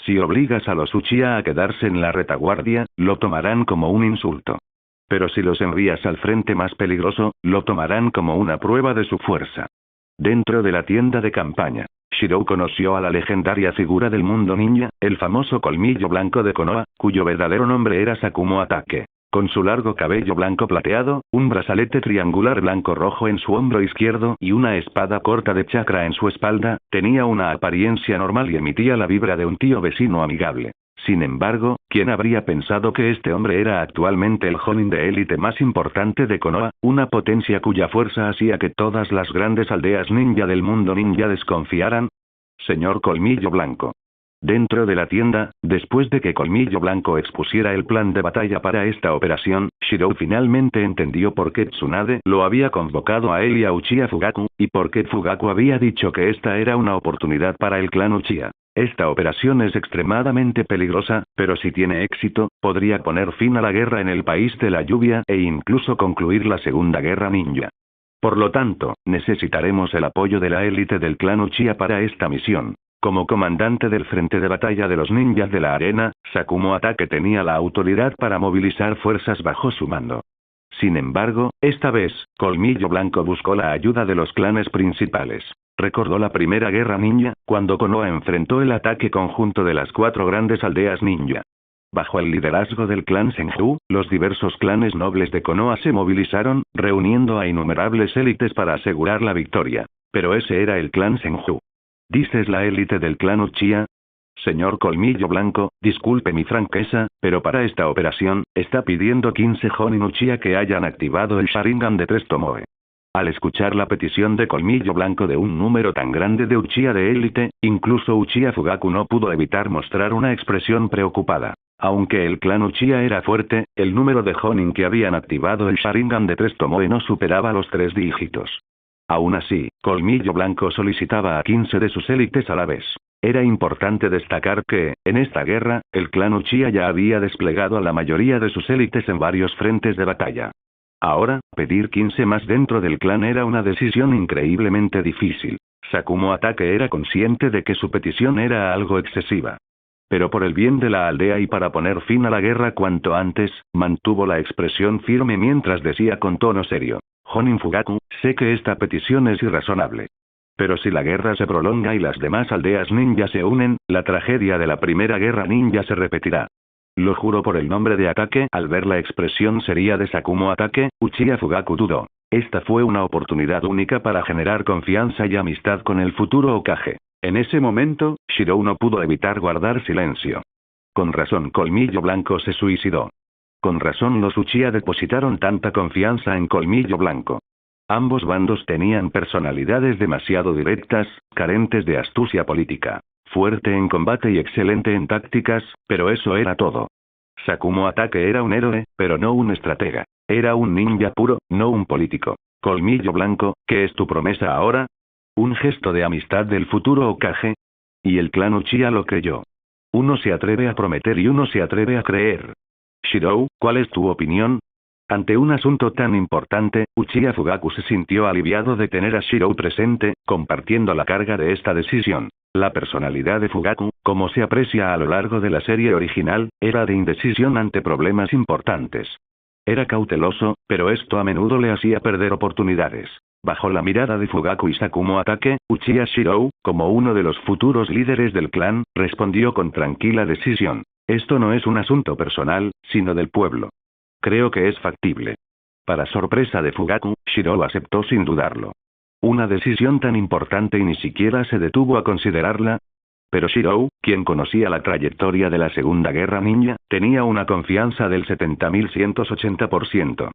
Si obligas a los Uchiha a quedarse en la retaguardia, lo tomarán como un insulto. Pero si los envías al frente más peligroso, lo tomarán como una prueba de su fuerza. Dentro de la tienda de campaña, Shirou conoció a la legendaria figura del mundo ninja, el famoso colmillo blanco de Konoha, cuyo verdadero nombre era Sakumo Atake. Con su largo cabello blanco plateado, un brazalete triangular blanco-rojo en su hombro izquierdo y una espada corta de chakra en su espalda, tenía una apariencia normal y emitía la vibra de un tío vecino amigable. Sin embargo, ¿quién habría pensado que este hombre era actualmente el Jonin de élite más importante de Konoha, una potencia cuya fuerza hacía que todas las grandes aldeas ninja del mundo ninja desconfiaran? Señor Colmillo Blanco. Dentro de la tienda, después de que Colmillo Blanco expusiera el plan de batalla para esta operación, Shirou finalmente entendió por qué Tsunade lo había convocado a él y a Uchiha Fugaku, y por qué Fugaku había dicho que esta era una oportunidad para el clan Uchiha. Esta operación es extremadamente peligrosa, pero si tiene éxito, podría poner fin a la guerra en el país de la lluvia e incluso concluir la Segunda Guerra Ninja. Por lo tanto, necesitaremos el apoyo de la élite del clan Uchiha para esta misión. Como comandante del frente de batalla de los ninjas de la arena, Sakumo Atake tenía la autoridad para movilizar fuerzas bajo su mando. Sin embargo, esta vez, Colmillo Blanco buscó la ayuda de los clanes principales. Recordó la Primera Guerra Ninja, cuando Konoha enfrentó el ataque conjunto de las 4 grandes aldeas ninja. Bajo el liderazgo del clan Senju, los diversos clanes nobles de Konoha se movilizaron, reuniendo a innumerables élites para asegurar la victoria. Pero ese era el clan Senju. ¿Dices la élite del clan Uchiha? Señor Colmillo Blanco, disculpe mi franqueza, pero para esta operación, está pidiendo 15 Jonin Uchiha que hayan activado el Sharingan de 3 Tomoe. Al escuchar la petición de Colmillo Blanco de un número tan grande de Uchiha de élite, incluso Uchiha Fugaku no pudo evitar mostrar una expresión preocupada. Aunque el clan Uchiha era fuerte, el número de Jonin que habían activado el Sharingan de 3 Tomoe no superaba los 3 dígitos. Aún así, Colmillo Blanco solicitaba a 15 de sus élites a la vez. Era importante destacar que, en esta guerra, el clan Uchiha ya había desplegado a la mayoría de sus élites en varios frentes de batalla. Ahora, pedir 15 más dentro del clan era una decisión increíblemente difícil. Sakumo Atake era consciente de que su petición era algo excesiva. Pero por el bien de la aldea y para poner fin a la guerra cuanto antes, mantuvo la expresión firme mientras decía con tono serio: Jonin Fugaku, sé que esta petición es irrazonable. Pero si la guerra se prolonga y las demás aldeas ninja se unen, la tragedia de la Primera Guerra Ninja se repetirá. Lo juro por el nombre de Atake. Al ver la expresión seria de Sakumo Atake, Uchiha Fugaku dudó. Esta fue una oportunidad única para generar confianza y amistad con el futuro Hokage. En ese momento, Shirou no pudo evitar guardar silencio. Con razón Colmillo Blanco se suicidó. Con razón los Uchiha depositaron tanta confianza en Colmillo Blanco. Ambos bandos tenían personalidades demasiado directas, carentes de astucia política. Fuerte en combate y excelente en tácticas, pero eso era todo. Sakumo Atake era un héroe, pero no un estratega. Era un ninja puro, no un político. Colmillo Blanco, ¿qué es tu promesa ahora? ¿Un gesto de amistad del futuro Hokage? Y el clan Uchiha lo creyó. Uno se atreve a prometer y uno se atreve a creer. Shirou, ¿cuál es tu opinión? Ante un asunto tan importante, Uchiha Fugaku se sintió aliviado de tener a Shirou presente, compartiendo la carga de esta decisión. La personalidad de Fugaku, como se aprecia a lo largo de la serie original, era de indecisión ante problemas importantes. Era cauteloso, pero esto a menudo le hacía perder oportunidades. Bajo la mirada de Fugaku y Sakumo Atake, Uchiha Shirou, como uno de los futuros líderes del clan, respondió con tranquila decisión. Esto no es un asunto personal, sino del pueblo. Creo que es factible. Para sorpresa de Fugaku, Shirou aceptó sin dudarlo. Una decisión tan importante y ni siquiera se detuvo a considerarla. Pero Shirou, quien conocía la trayectoria de la Segunda Guerra Ninja, tenía una confianza del 70.180%.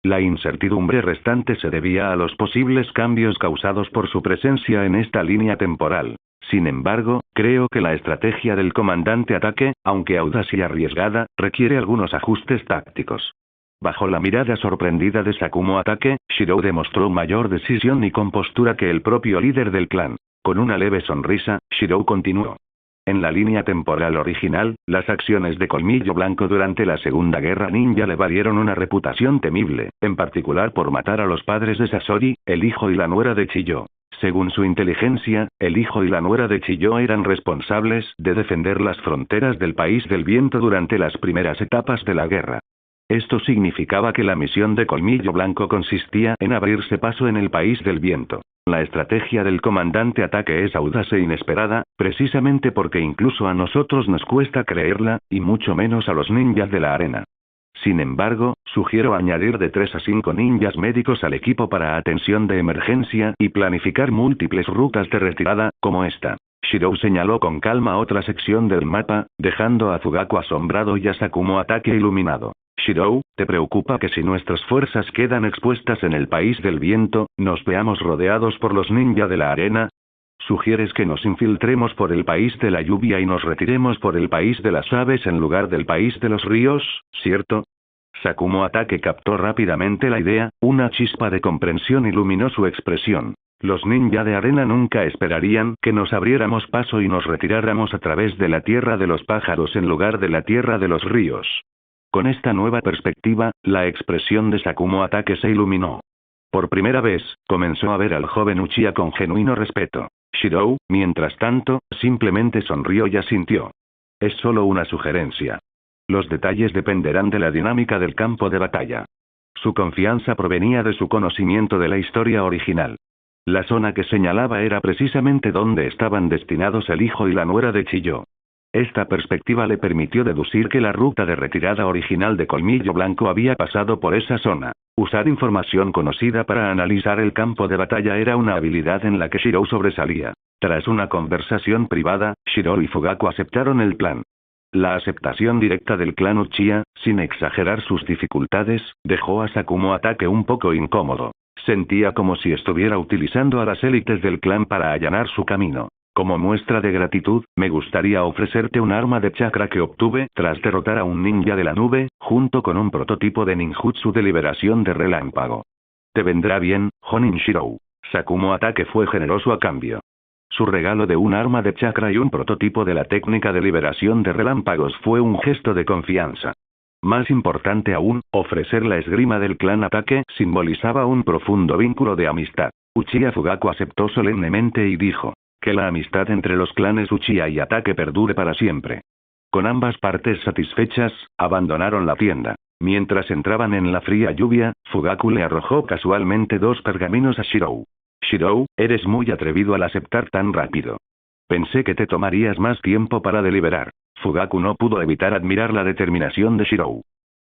La incertidumbre restante se debía a los posibles cambios causados por su presencia en esta línea temporal. Sin embargo, creo que la estrategia del comandante Atake, aunque audaz y arriesgada, requiere algunos ajustes tácticos. Bajo la mirada sorprendida de Sakumo Atake, Shirou demostró mayor decisión y compostura que el propio líder del clan. Con una leve sonrisa, Shirou continuó. En la línea temporal original, las acciones de Colmillo Blanco durante la Segunda Guerra Ninja le valieron una reputación temible, en particular por matar a los padres de Sasori, el hijo y la nuera de Chiyo. Según su inteligencia, el hijo y la nuera de Chiyo eran responsables de defender las fronteras del País del Viento durante las primeras etapas de la guerra. Esto significaba que la misión de Colmillo Blanco consistía en abrirse paso en el País del Viento. La estrategia del comandante Ataque es audaz e inesperada, precisamente porque incluso a nosotros nos cuesta creerla, y mucho menos a los ninjas de la arena. Sin embargo, sugiero añadir de 3 a 5 ninjas médicos al equipo para atención de emergencia y planificar múltiples rutas de retirada, como esta. Shirou señaló con calma otra sección del mapa, dejando a Fugaku asombrado y a Sakumo Ataque iluminado. Shirou, ¿te preocupa que si nuestras fuerzas quedan expuestas en el País del Viento, nos veamos rodeados por los ninja de la arena? ¿Sugieres que nos infiltremos por el País de la Lluvia y nos retiremos por el País de las Aves en lugar del País de los Ríos, cierto? Sakumo Ataque captó rápidamente la idea, una chispa de comprensión iluminó su expresión. Los ninja de arena nunca esperarían que nos abriéramos paso y nos retiráramos a través de la Tierra de los Pájaros en lugar de la Tierra de los Ríos. Con esta nueva perspectiva, la expresión de Sakumo Ataque se iluminó. Por primera vez, comenzó a ver al joven Uchiha con genuino respeto. Shirou, mientras tanto, simplemente sonrió y asintió. Es solo una sugerencia. Los detalles dependerán de la dinámica del campo de batalla. Su confianza provenía de su conocimiento de la historia original. La zona que señalaba era precisamente donde estaban destinados el hijo y la nuera de Chiyo. Esta perspectiva le permitió deducir que la ruta de retirada original de Colmillo Blanco había pasado por esa zona. Usar información conocida para analizar el campo de batalla era una habilidad en la que Shirou sobresalía. Tras una conversación privada, Shirou y Fugaku aceptaron el plan. La aceptación directa del clan Uchiha, sin exagerar sus dificultades, dejó a Sakumo Ataque un poco incómodo. Sentía como si estuviera utilizando a las élites del clan para allanar su camino. Como muestra de gratitud, me gustaría ofrecerte un arma de chakra que obtuve tras derrotar a un ninja de la nube, junto con un prototipo de ninjutsu de liberación de relámpago. Te vendrá bien, Jonin Shirou. Sakumo Ataque fue generoso a cambio. Su regalo de un arma de chakra y un prototipo de la técnica de liberación de relámpagos fue un gesto de confianza. Más importante aún, ofrecer la esgrima del clan Ataque simbolizaba un profundo vínculo de amistad. Uchiha Fugaku aceptó solemnemente y dijo: que la amistad entre los clanes Uchiha y Ataque perdure para siempre. Con ambas partes satisfechas, abandonaron la tienda. Mientras entraban en la fría lluvia, Fugaku le arrojó casualmente 2 pergaminos a Shirou. Shirou, eres muy atrevido al aceptar tan rápido. Pensé que te tomarías más tiempo para deliberar. Fugaku no pudo evitar admirar la determinación de Shirou.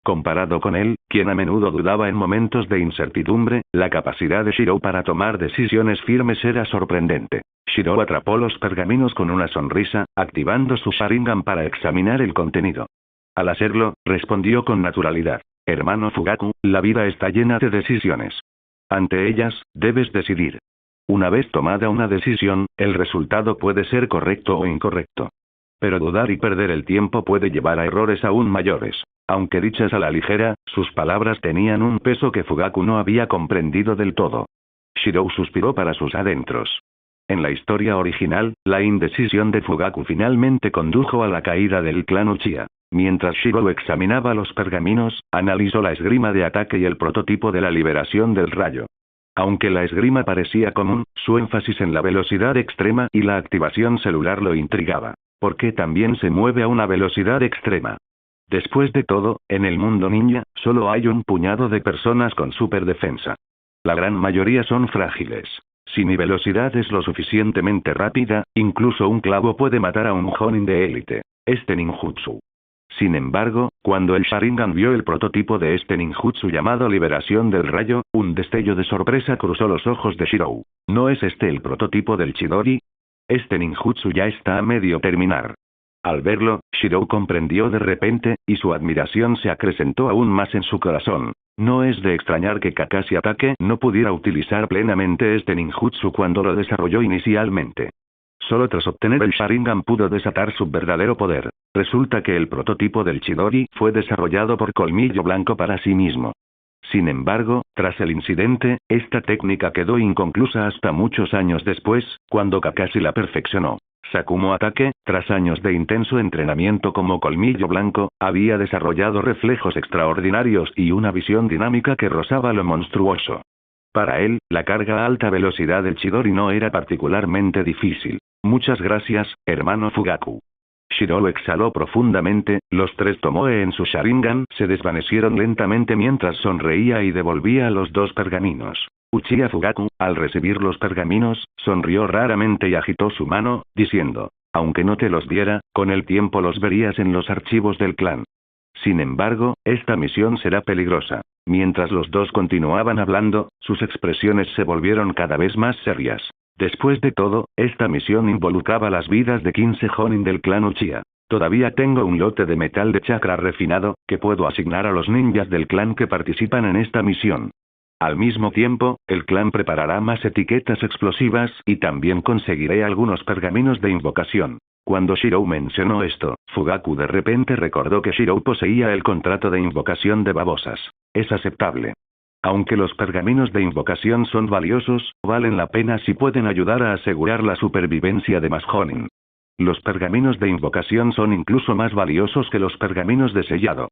Comparado con él, quien a menudo dudaba en momentos de incertidumbre, la capacidad de Shirou para tomar decisiones firmes era sorprendente. Shirou atrapó los pergaminos con una sonrisa, activando su Sharingan para examinar el contenido. Al hacerlo, respondió con naturalidad: hermano Fugaku, la vida está llena de decisiones. Ante ellas, debes decidir. Una vez tomada una decisión, el resultado puede ser correcto o incorrecto. Pero dudar y perder el tiempo puede llevar a errores aún mayores. Aunque dichas a la ligera, sus palabras tenían un peso que Fugaku no había comprendido del todo. Shirou suspiró para sus adentros. En la historia original, la indecisión de Fugaku finalmente condujo a la caída del clan Uchiha. Mientras Shirou examinaba los pergaminos, analizó la esgrima de Ataque y el prototipo de la liberación del rayo. Aunque la esgrima parecía común, su énfasis en la velocidad extrema y la activación celular lo intrigaba. ¿Por qué también se mueve a una velocidad extrema? Después de todo, en el mundo ninja, solo hay un puñado de personas con superdefensa. La gran mayoría son frágiles. Si mi velocidad es lo suficientemente rápida, incluso un clavo puede matar a un Jonin de élite. Este ninjutsu. Sin embargo, cuando el Sharingan vio el prototipo de este ninjutsu llamado Liberación del Rayo, un destello de sorpresa cruzó los ojos de Shirou. ¿No es este el prototipo del Chidori? Este ninjutsu ya está a medio terminar. Al verlo, Shirou comprendió de repente, y su admiración se acrecentó aún más en su corazón. No es de extrañar que Kakashi Ataque no pudiera utilizar plenamente este ninjutsu cuando lo desarrolló inicialmente. Solo tras obtener el Sharingan pudo desatar su verdadero poder. Resulta que el prototipo del Chidori fue desarrollado por Colmillo Blanco para sí mismo. Sin embargo, tras el incidente, esta técnica quedó inconclusa hasta muchos años después, cuando Kakashi la perfeccionó. Sakumo Ataque, tras años de intenso entrenamiento como Colmillo Blanco, había desarrollado reflejos extraordinarios y una visión dinámica que rozaba lo monstruoso. Para él, la carga a alta velocidad del Chidori no era particularmente difícil. Muchas gracias, hermano Fugaku. Shirou exhaló profundamente, los 3 Tomoe en su Sharingan se desvanecieron lentamente mientras sonreía y devolvía los 2 pergaminos. Uchiha Fugaku, al recibir los pergaminos, sonrió raramente y agitó su mano, diciendo: aunque no te los diera, con el tiempo los verías en los archivos del clan. Sin embargo, esta misión será peligrosa. Mientras los dos continuaban hablando, sus expresiones se volvieron cada vez más serias. Después de todo, esta misión involucraba las vidas de 15 Jonin del clan Uchiha. Todavía tengo un lote de metal de chakra refinado, que puedo asignar a los ninjas del clan que participan en esta misión. Al mismo tiempo, el clan preparará más etiquetas explosivas y también conseguiré algunos pergaminos de invocación. Cuando Shirou mencionó esto, Fugaku de repente recordó que Shirou poseía el contrato de invocación de babosas. Es aceptable. Aunque los pergaminos de invocación son valiosos, valen la pena si pueden ayudar a asegurar la supervivencia de más Jonin. Los pergaminos de invocación son incluso más valiosos que los pergaminos de sellado.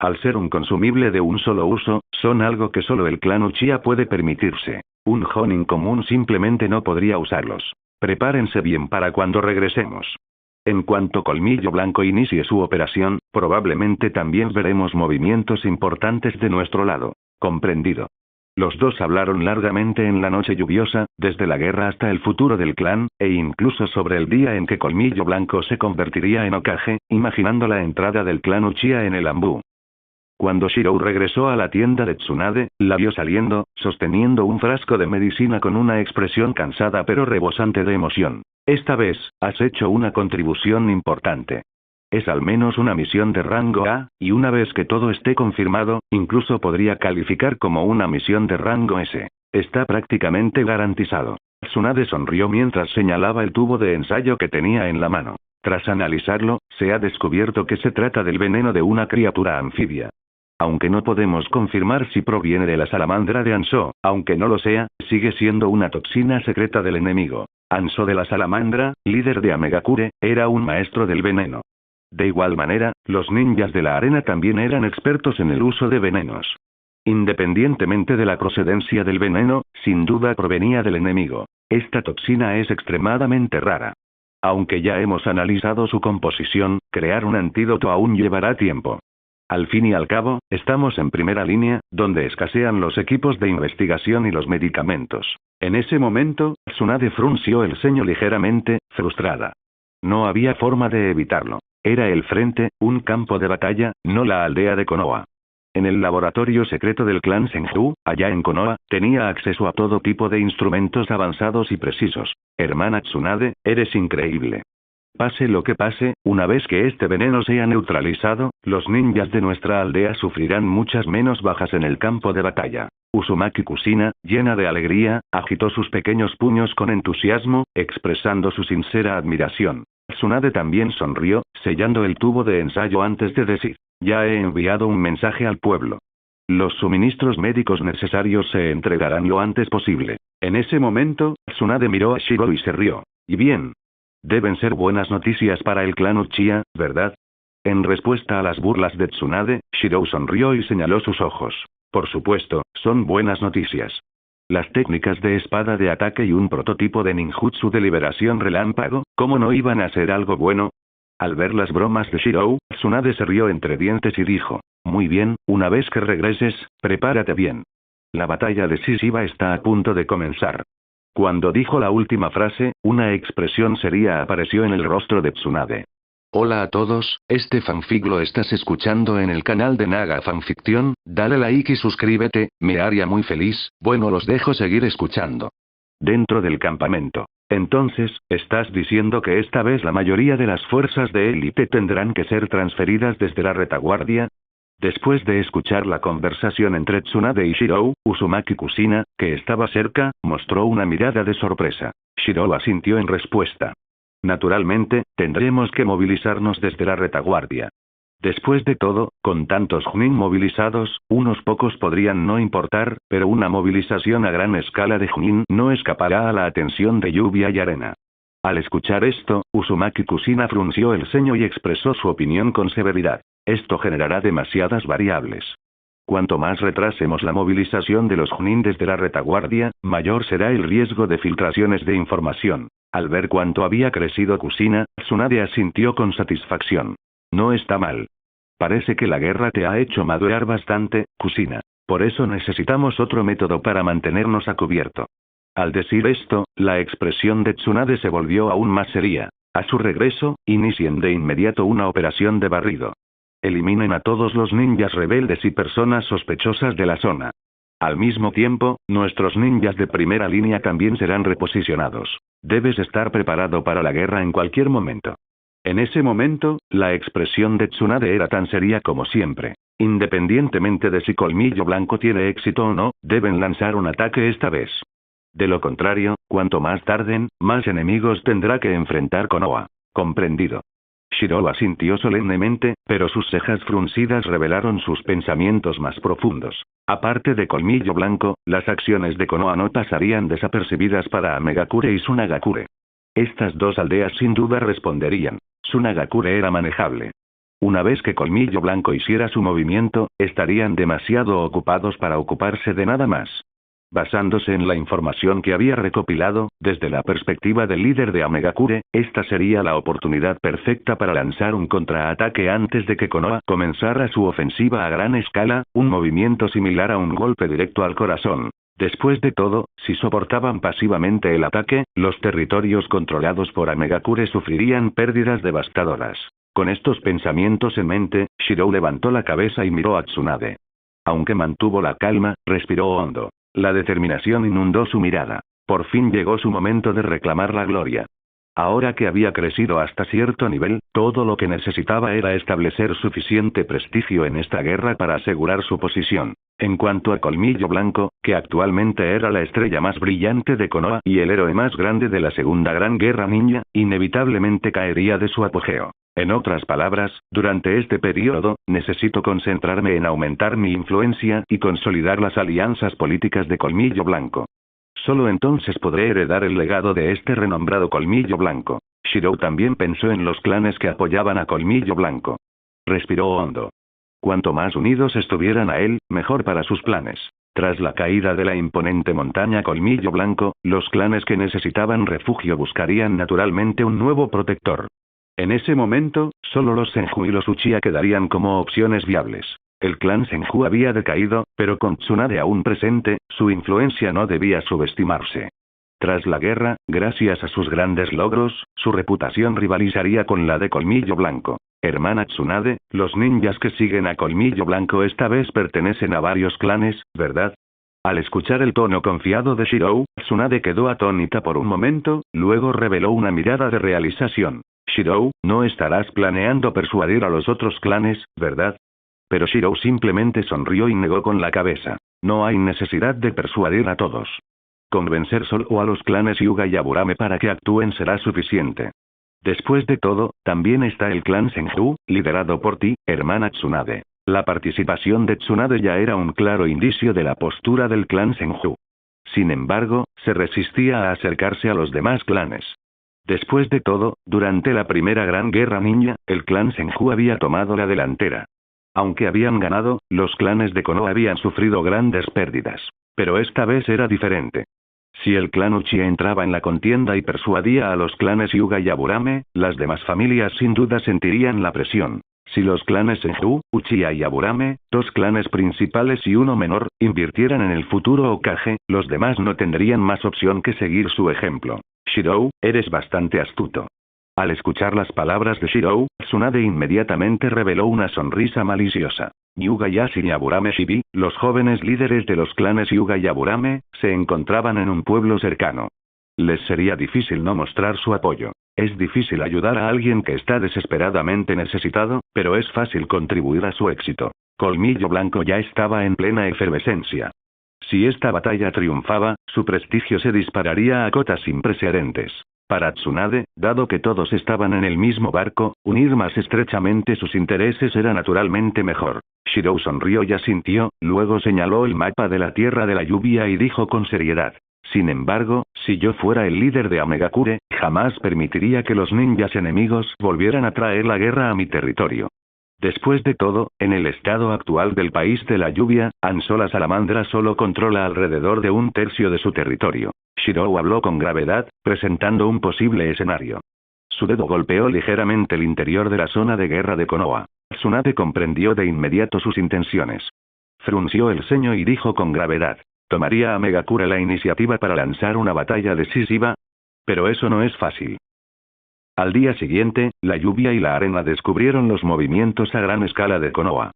Al ser un consumible de un solo uso, son algo que solo el clan Uchiha puede permitirse. Un Jonin común simplemente no podría usarlos. Prepárense bien para cuando regresemos. En cuanto Colmillo Blanco inicie su operación, probablemente también veremos movimientos importantes de nuestro lado. Comprendido. Los dos hablaron largamente en la noche lluviosa, desde la guerra hasta el futuro del clan, e incluso sobre el día en que Colmillo Blanco se convertiría en Hokage, imaginando la entrada del clan Uchiha en el Anbu. Cuando Shirou regresó a la tienda de Tsunade, la vio saliendo, sosteniendo un frasco de medicina con una expresión cansada pero rebosante de emoción. Esta vez, has hecho una contribución importante. Es al menos una misión de rango A, y una vez que todo esté confirmado, incluso podría calificar como una misión de rango S. Está prácticamente garantizado. Tsunade sonrió mientras señalaba el tubo de ensayo que tenía en la mano. Tras analizarlo, se ha descubierto que se trata del veneno de una criatura anfibia. Aunque no podemos confirmar si proviene de la salamandra de Anso, aunque no lo sea, sigue siendo una toxina secreta del enemigo. Anso de la salamandra, líder de Amegakure, era un maestro del veneno. De igual manera, los ninjas de la arena también eran expertos en el uso de venenos. Independientemente de la procedencia del veneno, sin duda provenía del enemigo. Esta toxina es extremadamente rara. Aunque ya hemos analizado su composición, crear un antídoto aún llevará tiempo. Al fin y al cabo, estamos en primera línea, donde escasean los equipos de investigación y los medicamentos. En ese momento, Tsunade frunció el ceño ligeramente, frustrada. No había forma de evitarlo. Era el frente, un campo de batalla, no la aldea de Konoha. En el laboratorio secreto del clan Senju, allá en Konoha, tenía acceso a todo tipo de instrumentos avanzados y precisos. Hermana Tsunade, eres increíble. Pase lo que pase, una vez que este veneno sea neutralizado, los ninjas de nuestra aldea sufrirán muchas menos bajas en el campo de batalla. Uzumaki Kusina, llena de alegría, agitó sus pequeños puños con entusiasmo, expresando su sincera admiración. Tsunade también sonrió, sellando el tubo de ensayo antes de decir: ya he enviado un mensaje al pueblo. Los suministros médicos necesarios se entregarán lo antes posible. En ese momento, Tsunade miró a Shirou y se rió. Y bien. Deben ser buenas noticias para el clan Uchiha, ¿verdad? En respuesta a las burlas de Tsunade, Shirou sonrió y señaló sus ojos. Por supuesto, son buenas noticias. Las técnicas de espada de ataque y un prototipo de ninjutsu de liberación relámpago, ¿cómo no iban a ser algo bueno? Al ver las bromas de Shirou, Tsunade se rió entre dientes y dijo: muy bien, una vez que regreses, prepárate bien. La batalla decisiva está a punto de comenzar. Cuando dijo la última frase, una expresión seria apareció en el rostro de Tsunade. Hola a todos, este fanfic lo estás escuchando en el canal de Naga Fanfiction, dale like y suscríbete, me haría muy feliz, bueno los dejo seguir escuchando. Dentro del campamento. Entonces, ¿estás diciendo que esta vez la mayoría de las fuerzas de élite tendrán que ser transferidas desde la retaguardia? Después de escuchar la conversación entre Tsunade y Shirou, Uzumaki Kusina, que estaba cerca, mostró una mirada de sorpresa. Shirou asintió en respuesta. Naturalmente, tendremos que movilizarnos desde la retaguardia. Después de todo, con tantos Junin movilizados, unos pocos podrían no importar, pero una movilización a gran escala de Junin no escapará a la atención de Lluvia y Arena. Al escuchar esto, Uzumaki Kusina frunció el ceño y expresó su opinión con severidad. Esto generará demasiadas variables. Cuanto más retrasemos la movilización de los Chunin desde la retaguardia, mayor será el riesgo de filtraciones de información. Al ver cuánto había crecido Kusina, Tsunade asintió con satisfacción. No está mal. Parece que la guerra te ha hecho madurar bastante, Kusina. Por eso necesitamos otro método para mantenernos a cubierto. Al decir esto, la expresión de Tsunade se volvió aún más seria. A su regreso, inicien de inmediato una operación de barrido. Eliminen a todos los ninjas rebeldes y personas sospechosas de la zona. Al mismo tiempo, nuestros ninjas de primera línea también serán reposicionados. Debes estar preparado para la guerra en cualquier momento. En ese momento, la expresión de Tsunade era tan seria como siempre. Independientemente de si Colmillo Blanco tiene éxito o no, deben lanzar un ataque esta vez. De lo contrario, cuanto más tarden, más enemigos tendrá que enfrentar Konoha. Comprendido. Shirou asintió solemnemente, pero sus cejas fruncidas revelaron sus pensamientos más profundos. Aparte de Colmillo Blanco, las acciones de Konoha no pasarían desapercibidas para Amegakure y Tsunagakure. Estas dos aldeas sin duda responderían. Tsunagakure era manejable. Una vez que Colmillo Blanco hiciera su movimiento, estarían demasiado ocupados para ocuparse de nada más. Basándose en la información que había recopilado, desde la perspectiva del líder de Amegakure, esta sería la oportunidad perfecta para lanzar un contraataque antes de que Konoha comenzara su ofensiva a gran escala, un movimiento similar a un golpe directo al corazón. Después de todo, si soportaban pasivamente el ataque, los territorios controlados por Amegakure sufrirían pérdidas devastadoras. Con estos pensamientos en mente, Shirou levantó la cabeza y miró a Tsunade. Aunque mantuvo la calma, respiró hondo. La determinación inundó su mirada. Por fin llegó su momento de reclamar la gloria. Ahora que había crecido hasta cierto nivel, todo lo que necesitaba era establecer suficiente prestigio en esta guerra para asegurar su posición. En cuanto a Colmillo Blanco, que actualmente era la estrella más brillante de Konoha y el héroe más grande de la Segunda Gran Guerra Ninja, inevitablemente caería de su apogeo. En otras palabras, durante este periodo, necesito concentrarme en aumentar mi influencia y consolidar las alianzas políticas de Colmillo Blanco. Solo entonces podré heredar el legado de este renombrado Colmillo Blanco. Shirou también pensó en los clanes que apoyaban a Colmillo Blanco. Respiró hondo. Cuanto más unidos estuvieran a él, mejor para sus planes. Tras la caída de la imponente montaña Colmillo Blanco, los clanes que necesitaban refugio buscarían naturalmente un nuevo protector. En ese momento, solo los Senju y los Uchiha quedarían como opciones viables. El clan Senju había decaído, pero con Tsunade aún presente, su influencia no debía subestimarse. Tras la guerra, gracias a sus grandes logros, su reputación rivalizaría con la de Colmillo Blanco. Hermana Tsunade, los ninjas que siguen a Colmillo Blanco esta vez pertenecen a varios clanes, ¿verdad? Al escuchar el tono confiado de Shirou, Tsunade quedó atónita por un momento, luego reveló una mirada de realización. Shirou, no estarás planeando persuadir a los otros clanes, ¿verdad? Pero Shirou simplemente sonrió y negó con la cabeza. No hay necesidad de persuadir a todos. Convencer solo a los clanes Hyuga y Aburame para que actúen será suficiente. Después de todo, también está el clan Senju, liderado por ti, hermana Tsunade. La participación de Tsunade ya era un claro indicio de la postura del clan Senju. Sin embargo, se resistía a acercarse a los demás clanes. Después de todo, durante la primera gran guerra ninja, el clan Senju había tomado la delantera. Aunque habían ganado, los clanes de Konoha habían sufrido grandes pérdidas. Pero esta vez era diferente. Si el clan Uchiha entraba en la contienda y persuadía a los clanes Hyuga y Aburame, las demás familias sin duda sentirían la presión. Si los clanes Senju, Uchiha y Aburame, dos clanes principales y uno menor, invirtieran en el futuro Hokage, los demás no tendrían más opción que seguir su ejemplo. Shirou, eres bastante astuto. Al escuchar las palabras de Shirou, Tsunade inmediatamente reveló una sonrisa maliciosa. Hyuga Yashi y Aburame Shibi, los jóvenes líderes de los clanes Hyuga y Aburame, se encontraban en un pueblo cercano. Les sería difícil no mostrar su apoyo. Es difícil ayudar a alguien que está desesperadamente necesitado, pero es fácil contribuir a su éxito. Colmillo Blanco ya estaba en plena efervescencia. Si esta batalla triunfaba, su prestigio se dispararía a cotas sin precedentes. Para Tsunade, dado que todos estaban en el mismo barco, unir más estrechamente sus intereses era naturalmente mejor. Shirou sonrió y asintió, luego señaló el mapa de la Tierra de la Lluvia y dijo con seriedad. Sin embargo, si yo fuera el líder de Amegakure, jamás permitiría que los ninjas enemigos volvieran a traer la guerra a mi territorio. Después de todo, en el estado actual del país de la lluvia, Ansó la salamandra solo controla alrededor de un tercio de su territorio. Shirou habló con gravedad, presentando un posible escenario. Su dedo golpeó ligeramente el interior de la zona de guerra de Konoha. Tsunade comprendió de inmediato sus intenciones. Frunció el ceño y dijo con gravedad: ¿tomaría a Megakure la iniciativa para lanzar una batalla decisiva? Pero eso no es fácil. Al día siguiente, la lluvia y la arena descubrieron los movimientos a gran escala de Konoha.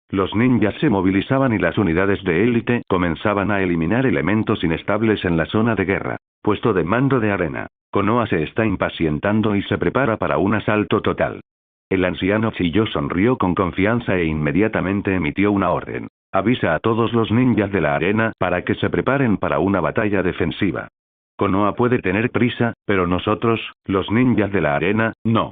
Los ninjas se movilizaban y las unidades de élite comenzaban a eliminar elementos inestables en la zona de guerra. Puesto de mando de arena. Konoha se está impacientando y se prepara para un asalto total. El anciano Chiyo sonrió con confianza e inmediatamente emitió una orden. Avisa a todos los ninjas de la arena para que se preparen para una batalla defensiva. Konoha puede tener prisa, pero nosotros, los ninjas de la arena, no.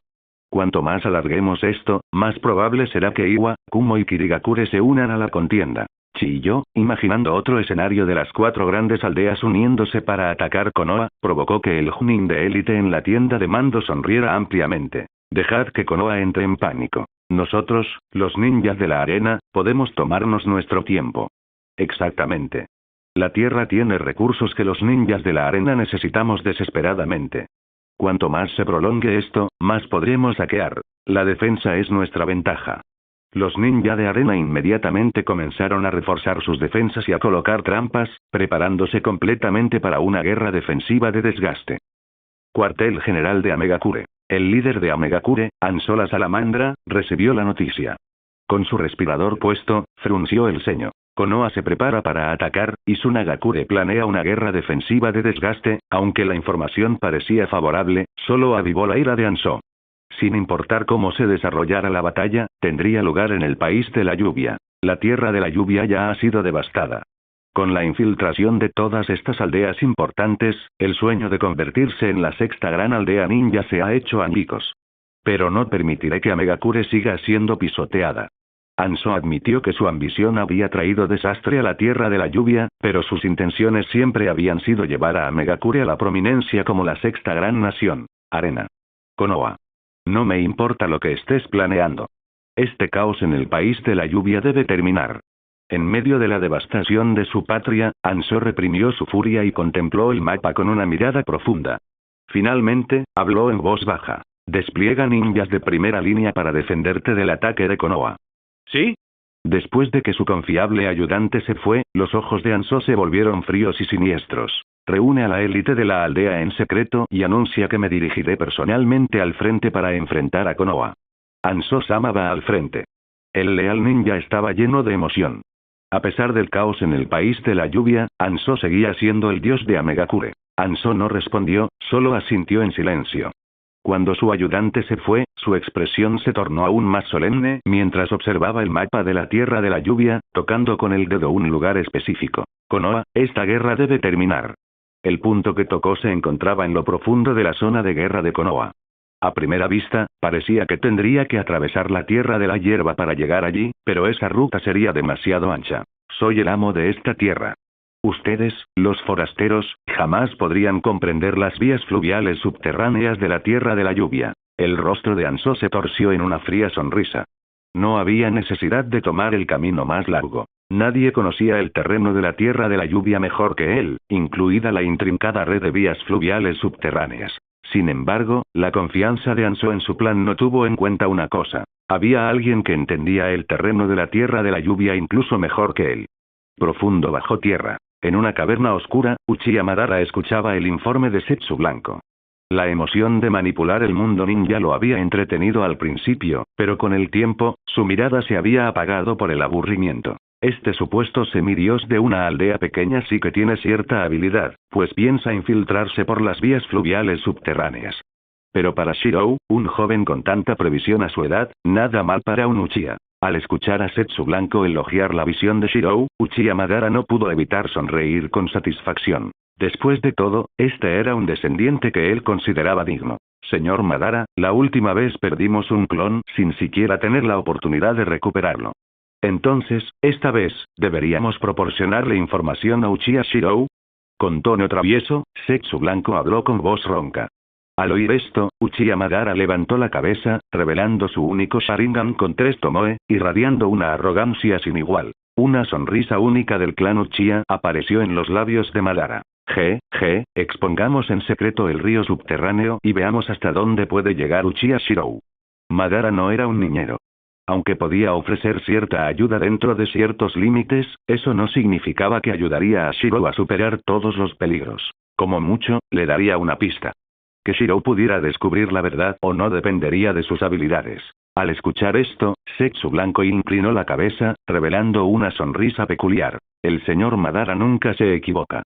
Cuanto más alarguemos esto, más probable será que Iwa, Kumo y Kirigakure se unan a la contienda. Chiyo, imaginando otro escenario de las 4 grandes aldeas uniéndose para atacar Konoha, provocó que el Chunin de élite en la tienda de mando sonriera ampliamente. Dejad que Konoha entre en pánico. Nosotros, los ninjas de la arena, podemos tomarnos nuestro tiempo. Exactamente. La Tierra tiene recursos que los ninjas de la arena necesitamos desesperadamente. Cuanto más se prolongue esto, más podremos saquear. La defensa es nuestra ventaja. Los ninjas de arena inmediatamente comenzaron a reforzar sus defensas y a colocar trampas, preparándose completamente para una guerra defensiva de desgaste. Cuartel General de Amegakure. El líder de Amegakure, Ansó la salamandra, recibió la noticia. Con su respirador puesto, frunció el ceño. Konoha se prepara para atacar, y Tsunagakure planea una guerra defensiva de desgaste, aunque la información parecía favorable, solo avivó la ira de Ansó. Sin importar cómo se desarrollara la batalla, tendría lugar en el país de la lluvia. La tierra de la lluvia ya ha sido devastada. Con la infiltración de todas estas aldeas importantes, el sueño de convertirse en la 6ª gran aldea ninja se ha hecho añicos. Pero no permitiré que Amegakure siga siendo pisoteada. Ansó admitió que su ambición había traído desastre a la tierra de la lluvia, pero sus intenciones siempre habían sido llevar a Amegakure a la prominencia como la 6ª gran nación. Arena. Konoha. No me importa lo que estés planeando. Este caos en el país de la lluvia debe terminar. En medio de la devastación de su patria, Ansó reprimió su furia y contempló el mapa con una mirada profunda. Finalmente, habló en voz baja. Despliega ninjas de primera línea para defenderte del ataque de Konoha. ¿Sí? Después de que su confiable ayudante se fue, los ojos de Ansó se volvieron fríos y siniestros. Reúne a la élite de la aldea en secreto y anuncia que me dirigiré personalmente al frente para enfrentar a Konoha. Ansó-sama va al frente. El leal ninja estaba lleno de emoción. A pesar del caos en el país de la lluvia, Ansó seguía siendo el dios de Amegakure. Ansó no respondió, solo asintió en silencio. Cuando su ayudante se fue, su expresión se tornó aún más solemne mientras observaba el mapa de la tierra de la lluvia, tocando con el dedo un lugar específico. Konoha, esta guerra debe terminar. El punto que tocó se encontraba en lo profundo de la zona de guerra de Konoha. A primera vista, parecía que tendría que atravesar la tierra de la hierba para llegar allí, pero esa ruta sería demasiado ancha. Soy el amo de esta tierra. Ustedes, los forasteros, jamás podrían comprender las vías fluviales subterráneas de la tierra de la lluvia. El rostro de Ansó se torció en una fría sonrisa. No había necesidad de tomar el camino más largo. Nadie conocía el terreno de la tierra de la lluvia mejor que él, incluida la intrincada red de vías fluviales subterráneas. Sin embargo, la confianza de Ansó en su plan no tuvo en cuenta una cosa. Había alguien que entendía el terreno de la tierra de la lluvia incluso mejor que él. Profundo bajo tierra. En una caverna oscura, Uchiha Madara escuchaba el informe de Setsu Blanco. La emoción de manipular el mundo ninja lo había entretenido al principio, pero con el tiempo, su mirada se había apagado por el aburrimiento. Este supuesto semidios de una aldea pequeña sí que tiene cierta habilidad, pues piensa infiltrarse por las vías fluviales subterráneas. Pero para Shirou, un joven con tanta previsión a su edad, nada mal para un Uchiha. Al escuchar a Setsu Blanco elogiar la visión de Shirou, Uchiha Madara no pudo evitar sonreír con satisfacción. Después de todo, este era un descendiente que él consideraba digno. Señor Madara, la última vez perdimos un clon sin siquiera tener la oportunidad de recuperarlo. Entonces, esta vez, ¿deberíamos proporcionarle información a Uchiha Shirou? Con tono travieso, Setsu Blanco habló con voz ronca. Al oír esto, Uchiha Madara levantó la cabeza, revelando su único Sharingan con 3 Tomoe, irradiando una arrogancia sin igual. Una sonrisa única del clan Uchiha apareció en los labios de Madara. Expongamos en secreto el río subterráneo y veamos hasta dónde puede llegar Uchiha Shirou. Madara no era un niñero. Aunque podía ofrecer cierta ayuda dentro de ciertos límites, eso no significaba que ayudaría a Shirou a superar todos los peligros. Como mucho, le daría una pista. Que Shirou pudiera descubrir la verdad o no dependería de sus habilidades. Al escuchar esto, Zetsu Blanco inclinó la cabeza, revelando una sonrisa peculiar. El señor Madara nunca se equivoca.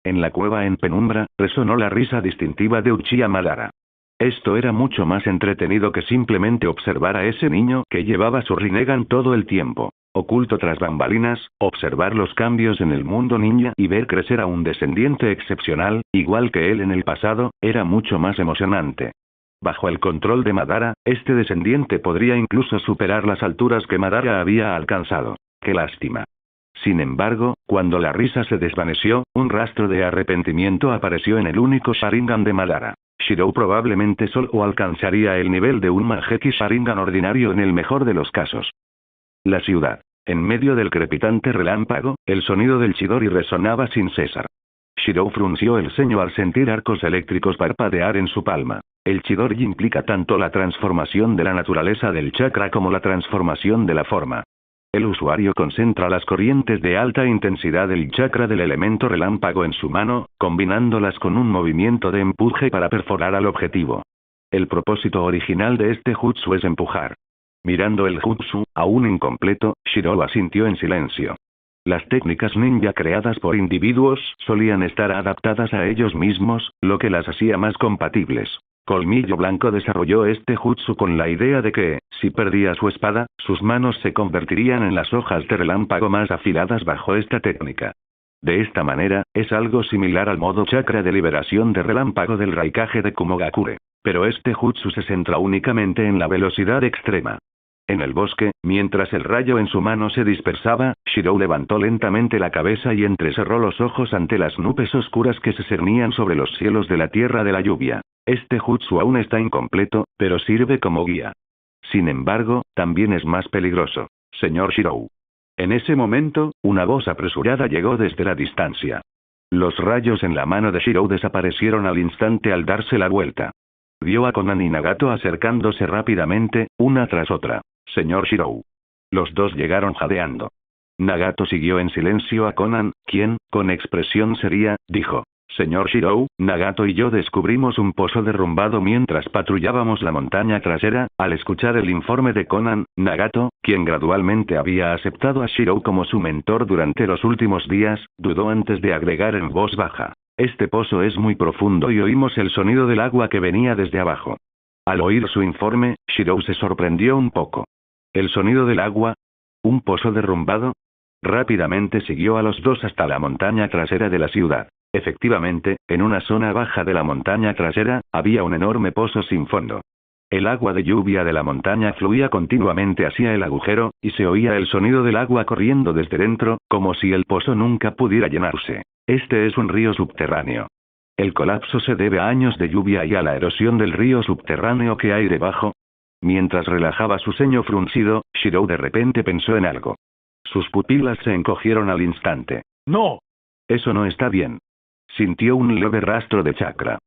En la cueva en penumbra, resonó la risa distintiva de Uchiha Madara. Esto era mucho más entretenido que simplemente observar a ese niño que llevaba su Rinnegan todo el tiempo. Oculto tras bambalinas, observar los cambios en el mundo ninja y ver crecer a un descendiente excepcional, igual que él en el pasado, era mucho más emocionante. Bajo el control de Madara, este descendiente podría incluso superar las alturas que Madara había alcanzado. ¡Qué lástima! Sin embargo, cuando la risa se desvaneció, un rastro de arrepentimiento apareció en el único Sharingan de Madara. Shirou probablemente solo alcanzaría el nivel de un Mangekyou Sharingan ordinario en el mejor de los casos. La ciudad. En medio del crepitante relámpago, el sonido del Chidori resonaba sin cesar. Shirou frunció el ceño al sentir arcos eléctricos parpadear en su palma. El Chidori implica tanto la transformación de la naturaleza del chakra como la transformación de la forma. El usuario concentra las corrientes de alta intensidad del chakra del elemento relámpago en su mano, combinándolas con un movimiento de empuje para perforar al objetivo. El propósito original de este jutsu es empujar. Mirando el jutsu, aún incompleto, Shirou asintió en silencio. Las técnicas ninja creadas por individuos solían estar adaptadas a ellos mismos, lo que las hacía más compatibles. Colmillo Blanco desarrolló este jutsu con la idea de que, si perdía su espada, sus manos se convertirían en las hojas de relámpago más afiladas bajo esta técnica. De esta manera, es algo similar al modo chakra de liberación de relámpago del Raikage de Kumogakure. Pero este jutsu se centra únicamente en la velocidad extrema. En el bosque, mientras el rayo en su mano se dispersaba, Shirou levantó lentamente la cabeza y entrecerró los ojos ante las nubes oscuras que se cernían sobre los cielos de la tierra de la lluvia. Este jutsu aún está incompleto, pero sirve como guía. Sin embargo, también es más peligroso. Señor Shirou. En ese momento, una voz apresurada llegó desde la distancia. Los rayos en la mano de Shirou desaparecieron al instante al darse la vuelta. Vio a Konan y Nagato acercándose rápidamente, una tras otra. Señor Shirou. Los dos llegaron jadeando. Nagato siguió en silencio a Konan, quien, con expresión seria, dijo: Señor Shirou, Nagato y yo descubrimos un pozo derrumbado mientras patrullábamos la montaña trasera. Al escuchar el informe de Konan, Nagato, quien gradualmente había aceptado a Shirou como su mentor durante los últimos días, dudó antes de agregar en voz baja: Este pozo es muy profundo y oímos el sonido del agua que venía desde abajo. Al oír su informe, Shirou se sorprendió un poco. ¿El sonido del agua? ¿Un pozo derrumbado? Rápidamente siguió a los dos hasta la montaña trasera de la ciudad. Efectivamente, en una zona baja de la montaña trasera, había un enorme pozo sin fondo. El agua de lluvia de la montaña fluía continuamente hacia el agujero, y se oía el sonido del agua corriendo desde dentro, como si el pozo nunca pudiera llenarse. Este es un río subterráneo. El colapso se debe a años de lluvia y a la erosión del río subterráneo que hay debajo. Mientras relajaba su ceño fruncido, Shirou de repente pensó en algo. Sus pupilas se encogieron al instante. ¡No! Eso no está bien. Sintió un leve rastro de chakra.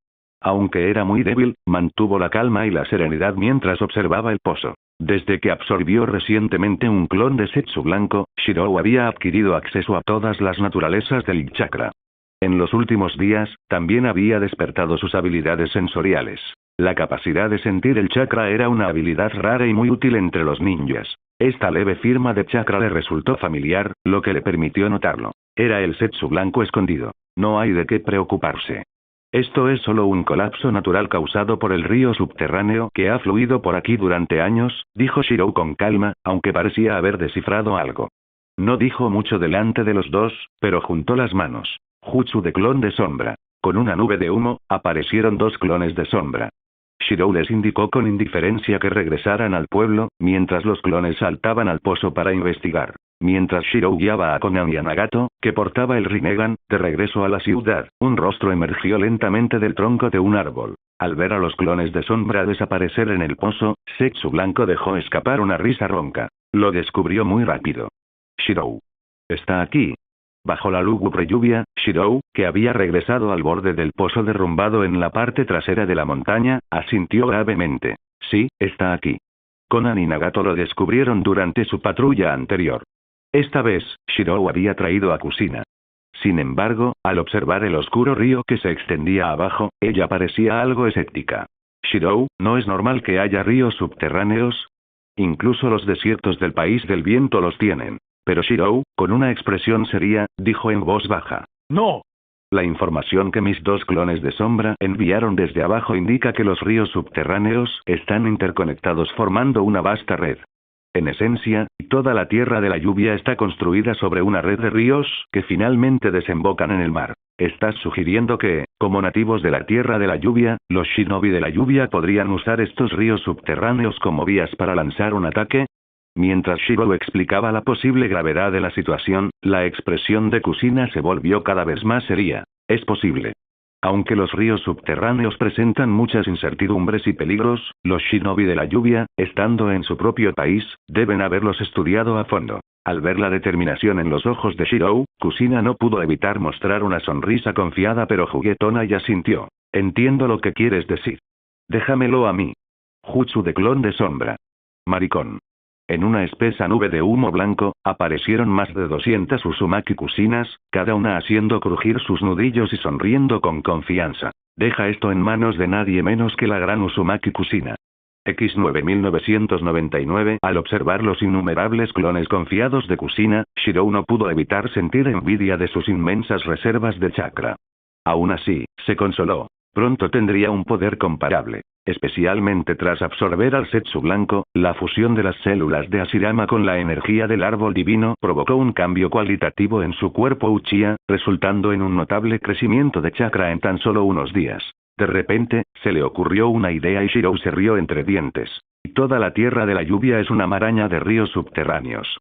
Aunque era muy débil, mantuvo la calma y la serenidad mientras observaba el pozo. Desde que absorbió recientemente un clon de Zetsu Blanco, Shirou había adquirido acceso a todas las naturalezas del chakra. En los últimos días, también había despertado sus habilidades sensoriales. La capacidad de sentir el chakra era una habilidad rara y muy útil entre los ninjas. Esta leve firma de chakra le resultó familiar, lo que le permitió notarlo. Era el Zetsu Blanco escondido. No hay de qué preocuparse. Esto es solo un colapso natural causado por el río subterráneo que ha fluido por aquí durante años, dijo Shirou con calma, aunque parecía haber descifrado algo. No dijo mucho delante de los dos, pero juntó las manos. Jutsu de clon de sombra. Con una nube de humo, aparecieron dos clones de sombra. Shirou les indicó con indiferencia que regresaran al pueblo, mientras los clones saltaban al pozo para investigar. Mientras Shirou guiaba a Konan y a Nagato, que portaba el Rinnegan, de regreso a la ciudad, un rostro emergió lentamente del tronco de un árbol. Al ver a los clones de sombra desaparecer en el pozo, Zetsu Blanco dejó escapar una risa ronca. Lo descubrió muy rápido. Shirou. Está aquí. Bajo la lúgubre lluvia, Shirou, que había regresado al borde del pozo derrumbado en la parte trasera de la montaña, asintió gravemente. Sí, está aquí. Konan y Nagato lo descubrieron durante su patrulla anterior. Esta vez, Shirou había traído a Kusina. Sin embargo, al observar el oscuro río que se extendía abajo, ella parecía algo escéptica. Shirou, ¿no es normal que haya ríos subterráneos? Incluso los desiertos del país del viento los tienen. Pero Shirou, con una expresión seria, dijo en voz baja. ¡No! La información que mis dos clones de sombra enviaron desde abajo indica que los ríos subterráneos están interconectados formando una vasta red. En esencia, toda la Tierra de la Lluvia está construida sobre una red de ríos que finalmente desembocan en el mar. ¿Estás sugiriendo que, como nativos de la Tierra de la Lluvia, los shinobi de la lluvia podrían usar estos ríos subterráneos como vías para lanzar un ataque? Mientras Shirou explicaba la posible gravedad de la situación, la expresión de Kusina se volvió cada vez más seria. Es posible. Aunque los ríos subterráneos presentan muchas incertidumbres y peligros, los shinobi de la lluvia, estando en su propio país, deben haberlos estudiado a fondo. Al ver la determinación en los ojos de Shirou, Kusina no pudo evitar mostrar una sonrisa confiada pero juguetona y asintió. Entiendo lo que quieres decir. Déjamelo a mí. Jutsu de clon de sombra. Maricón. En una espesa nube de humo blanco, aparecieron más de 200 Uzumaki Kusinas, cada una haciendo crujir sus nudillos y sonriendo con confianza. Deja esto en manos de nadie menos que la gran Uzumaki Kusina. X9999. Al observar los innumerables clones confiados de Kusina, Shirou no pudo evitar sentir envidia de sus inmensas reservas de chakra. Aún así, se consoló. Pronto tendría un poder comparable. Especialmente tras absorber al Zetsu Blanco, la fusión de las células de Hashirama con la energía del árbol divino provocó un cambio cualitativo en su cuerpo Uchiha, resultando en un notable crecimiento de chakra en tan solo unos días. De repente, se le ocurrió una idea y Shirou se rió entre dientes. Toda la Tierra de la Lluvia es una maraña de ríos subterráneos.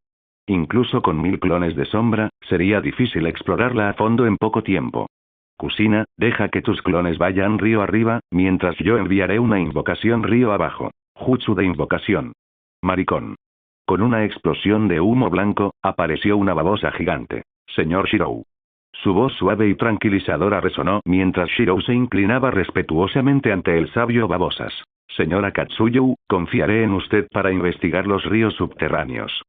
Incluso con 1000 clones de sombra, sería difícil explorarla a fondo en poco tiempo. Kusina, deja que tus clones vayan río arriba, mientras yo enviaré una invocación río abajo. Jutsu de invocación. Maricón. Con una explosión de humo blanco, apareció una babosa gigante. Señor Shirou. Su voz suave y tranquilizadora resonó mientras Shirou se inclinaba respetuosamente ante el sabio babosas. Señora Katsuyu, confiaré en usted para investigar los ríos subterráneos.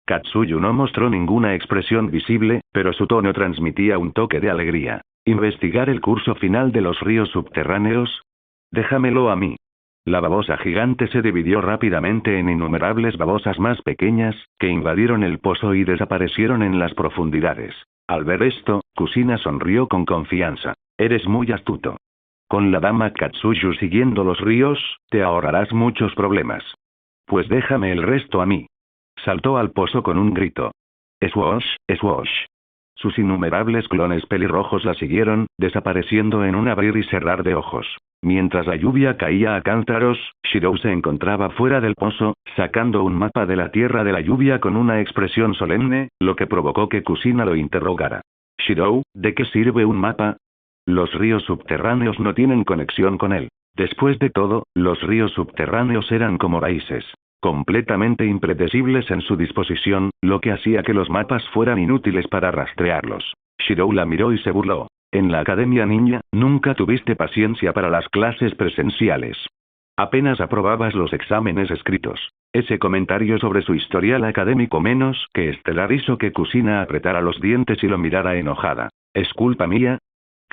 Katsuyu no mostró ninguna expresión visible, pero su tono transmitía un toque de alegría. ¿Investigar el curso final de los ríos subterráneos? Déjamelo a mí. La babosa gigante se dividió rápidamente en innumerables babosas más pequeñas, que invadieron el pozo y desaparecieron en las profundidades. Al ver esto, Kusina sonrió con confianza. Eres muy astuto. Con la dama Katsuyu siguiendo los ríos, te ahorrarás muchos problemas. Pues déjame el resto a mí. Saltó al pozo con un grito. Swoosh, swoosh. Sus innumerables clones pelirrojos la siguieron, desapareciendo en un abrir y cerrar de ojos. Mientras la lluvia caía a cántaros, Shirou se encontraba fuera del pozo, sacando un mapa de la Tierra de la Lluvia con una expresión solemne, lo que provocó que Kusina lo interrogara. Shirou, ¿de qué sirve un mapa? Los ríos subterráneos no tienen conexión con él. Después de todo, los ríos subterráneos eran como raíces. Completamente impredecibles en su disposición, lo que hacía que los mapas fueran inútiles para rastrearlos. Shirou la miró y se burló. En la academia ninja, nunca tuviste paciencia para las clases presenciales. Apenas aprobabas los exámenes escritos. Ese comentario sobre su historial académico menos que estelar hizo que Kusina apretara los dientes y lo mirara enojada. ¿Es culpa mía?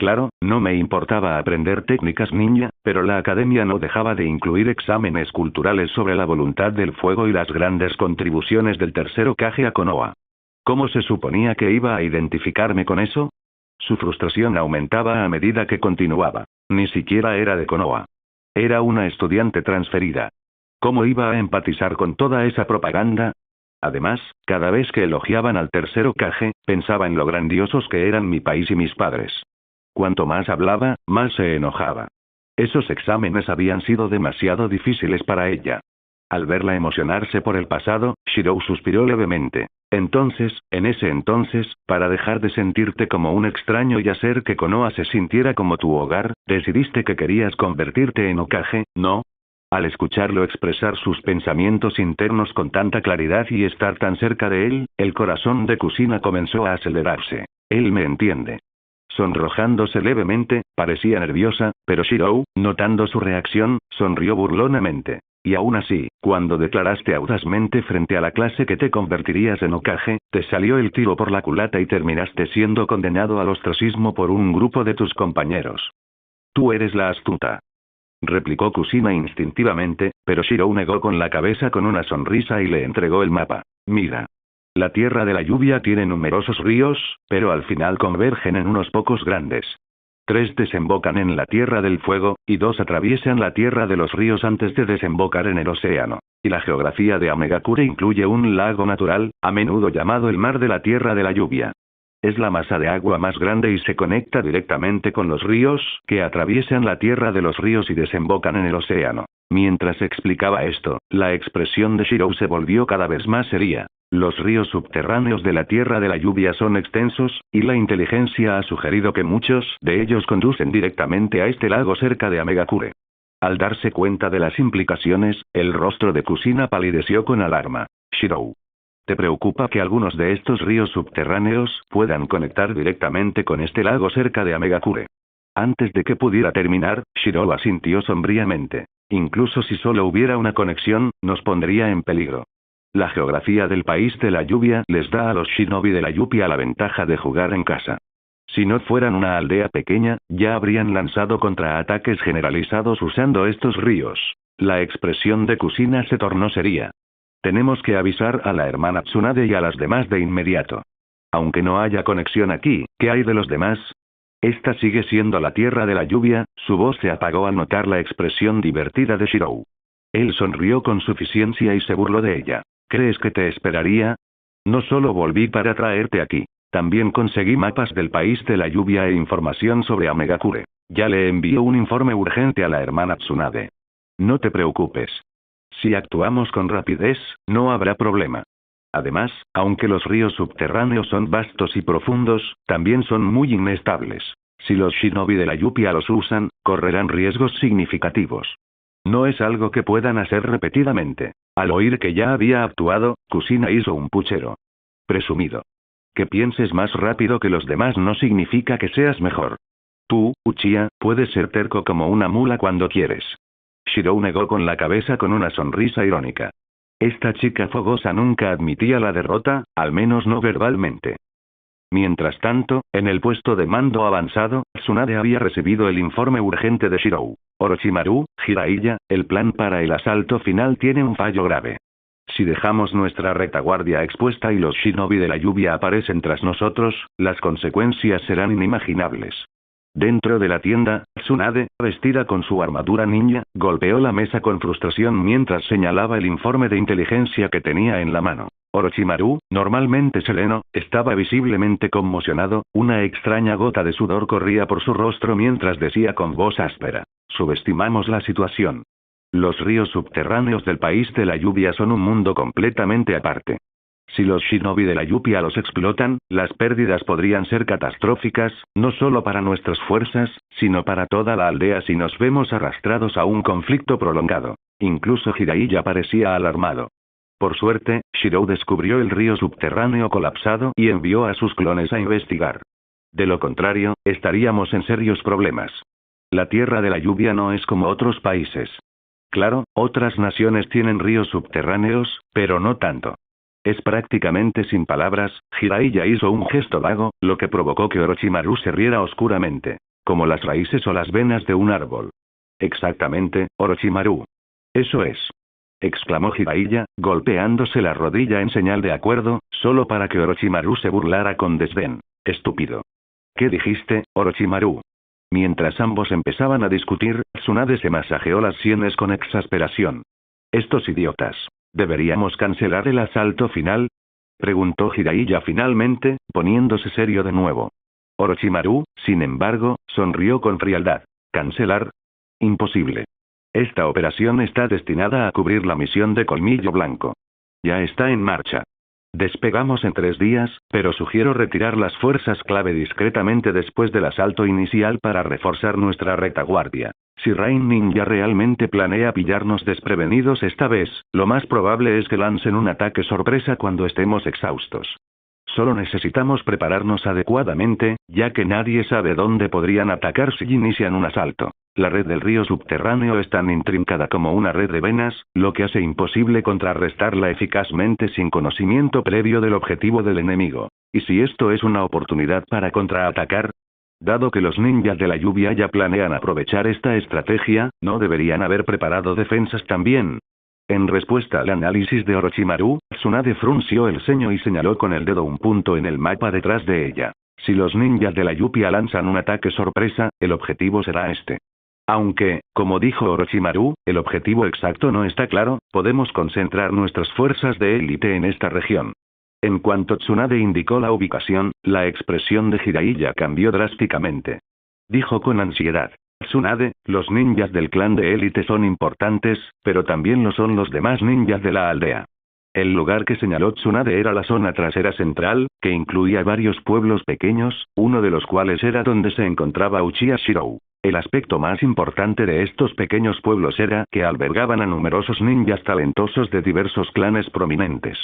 Claro, no me importaba aprender técnicas ninja, pero la academia no dejaba de incluir exámenes culturales sobre la voluntad del fuego y las grandes contribuciones del tercer Hokage a Konoha. ¿Cómo se suponía que iba a identificarme con eso? Su frustración aumentaba a medida que continuaba. Ni siquiera era de Konoha. Era una estudiante transferida. ¿Cómo iba a empatizar con toda esa propaganda? Además, cada vez que elogiaban al tercer Hokage, pensaba en lo grandiosos que eran mi país y mis padres. Cuanto más hablaba, más se enojaba. Esos exámenes habían sido demasiado difíciles para ella. Al verla emocionarse por el pasado, Shirou suspiró levemente. Entonces, en ese entonces, para dejar de sentirte como un extraño y hacer que Konoha se sintiera como tu hogar, decidiste que querías convertirte en Hokage, ¿no? Al escucharlo expresar sus pensamientos internos con tanta claridad y estar tan cerca de él, el corazón de Kusina comenzó a acelerarse. Él me entiende. Sonrojándose levemente, parecía nerviosa, pero Shirou, notando su reacción, sonrió burlonamente. Y aún así, cuando declaraste audazmente frente a la clase que te convertirías en Hokage, te salió el tiro por la culata y terminaste siendo condenado al ostracismo por un grupo de tus compañeros. Tú eres la astuta. Replicó Kusina instintivamente, pero Shirou negó con la cabeza con una sonrisa y le entregó el mapa. Mira. La Tierra de la Lluvia tiene numerosos ríos, pero al final convergen en unos pocos grandes. 3 desembocan en la Tierra del Fuego, y 2 atraviesan la Tierra de los ríos antes de desembocar en el océano. Y la geografía de Amegakure incluye un lago natural, a menudo llamado el Mar de la Tierra de la Lluvia. Es la masa de agua más grande y se conecta directamente con los ríos, que atraviesan la Tierra de los ríos y desembocan en el océano. Mientras explicaba esto, la expresión de Shirou se volvió cada vez más seria. Los ríos subterráneos de la Tierra de la Lluvia son extensos, y la inteligencia ha sugerido que muchos de ellos conducen directamente a este lago cerca de Amegakure. Al darse cuenta de las implicaciones, el rostro de Kusina palideció con alarma. Shirou. ¿Te preocupa que algunos de estos ríos subterráneos puedan conectar directamente con este lago cerca de Amegakure? Antes de que pudiera terminar, Shirou asintió sombríamente. Incluso si solo hubiera una conexión, nos pondría en peligro. La geografía del país de la lluvia les da a los shinobi de la lluvia la ventaja de jugar en casa. Si no fueran una aldea pequeña, ya habrían lanzado contraataques generalizados usando estos ríos. La expresión de Kusina se tornó seria. Tenemos que avisar a la hermana Tsunade y a las demás de inmediato. Aunque no haya conexión aquí, ¿qué hay de los demás? Esta sigue siendo la Tierra de la Lluvia. Su voz se apagó al notar la expresión divertida de Shirou. Él sonrió con suficiencia y se burló de ella. ¿Crees que te esperaría? No solo volví para traerte aquí. También conseguí mapas del país de la lluvia e información sobre Amegakure. Ya le envío un informe urgente a la hermana Tsunade. No te preocupes. Si actuamos con rapidez, no habrá problema. Además, aunque los ríos subterráneos son vastos y profundos, también son muy inestables. Si los shinobi de la lluvia los usan, correrán riesgos significativos. No es algo que puedan hacer repetidamente. Al oír que ya había actuado, Kusina hizo un puchero. Presumido. Que pienses más rápido que los demás no significa que seas mejor. Tú, Uchiha, puedes ser terco como una mula cuando quieres. Shirou negó con la cabeza con una sonrisa irónica. Esta chica fogosa nunca admitía la derrota, al menos no verbalmente. Mientras tanto, en el puesto de mando avanzado, Tsunade había recibido el informe urgente de Shirou. Orochimaru, Jiraiya, el plan para el asalto final tiene un fallo grave. Si dejamos nuestra retaguardia expuesta y los shinobi de la lluvia aparecen tras nosotros, las consecuencias serán inimaginables. Dentro de la tienda, Tsunade, vestida con su armadura ninja, golpeó la mesa con frustración mientras señalaba el informe de inteligencia que tenía en la mano. Orochimaru, normalmente sereno, estaba visiblemente conmocionado, una extraña gota de sudor corría por su rostro mientras decía con voz áspera. Subestimamos la situación. Los ríos subterráneos del país de la lluvia son un mundo completamente aparte. Si los shinobi de la lluvia los explotan, las pérdidas podrían ser catastróficas, no solo para nuestras fuerzas, sino para toda la aldea si nos vemos arrastrados a un conflicto prolongado. Incluso Jiraiya parecía alarmado. Por suerte, Shirou descubrió el río subterráneo colapsado y envió a sus clones a investigar. De lo contrario, estaríamos en serios problemas. La Tierra de la Lluvia no es como otros países. Claro, otras naciones tienen ríos subterráneos, pero no tanto. Es prácticamente sin palabras. Jiraiya hizo un gesto vago, lo que provocó que Orochimaru se riera oscuramente, como las raíces o las venas de un árbol. Exactamente, Orochimaru. Eso es. Exclamó Jiraiya, golpeándose la rodilla en señal de acuerdo, solo para que Orochimaru se burlara con desdén. Estúpido. ¿Qué dijiste, Orochimaru? Mientras ambos empezaban a discutir, Tsunade se masajeó las sienes con exasperación. Estos idiotas. ¿Deberíamos cancelar el asalto final? Preguntó Jiraiya finalmente, poniéndose serio de nuevo. Orochimaru, sin embargo, sonrió con frialdad. ¿Cancelar? Imposible. Esta operación está destinada a cubrir la misión de Colmillo Blanco. Ya está en marcha. Despegamos en 3 días, pero sugiero retirar las fuerzas clave discretamente después del asalto inicial para reforzar nuestra retaguardia. Si Rain Ninja realmente planea pillarnos desprevenidos esta vez, lo más probable es que lancen un ataque sorpresa cuando estemos exhaustos. Solo necesitamos prepararnos adecuadamente, ya que nadie sabe dónde podrían atacar si inician un asalto. La red del río subterráneo es tan intrincada como una red de venas, lo que hace imposible contrarrestarla eficazmente sin conocimiento previo del objetivo del enemigo. ¿Y si esto es una oportunidad para contraatacar? Dado que los ninjas de la lluvia ya planean aprovechar esta estrategia, ¿no deberían haber preparado defensas también? En respuesta al análisis de Orochimaru, Tsunade frunció el ceño y señaló con el dedo un punto en el mapa detrás de ella. Si los ninjas de la lluvia lanzan un ataque sorpresa, el objetivo será este. Aunque, como dijo Orochimaru, el objetivo exacto no está claro, podemos concentrar nuestras fuerzas de élite en esta región. En cuanto Tsunade indicó la ubicación, la expresión de Jiraiya cambió drásticamente. Dijo con ansiedad. Tsunade, los ninjas del clan de élite son importantes, pero también lo son los demás ninjas de la aldea. El lugar que señaló Tsunade era la zona trasera central, que incluía varios pueblos pequeños, uno de los cuales era donde se encontraba Uchiha Shirou. El aspecto más importante de estos pequeños pueblos era que albergaban a numerosos ninjas talentosos de diversos clanes prominentes.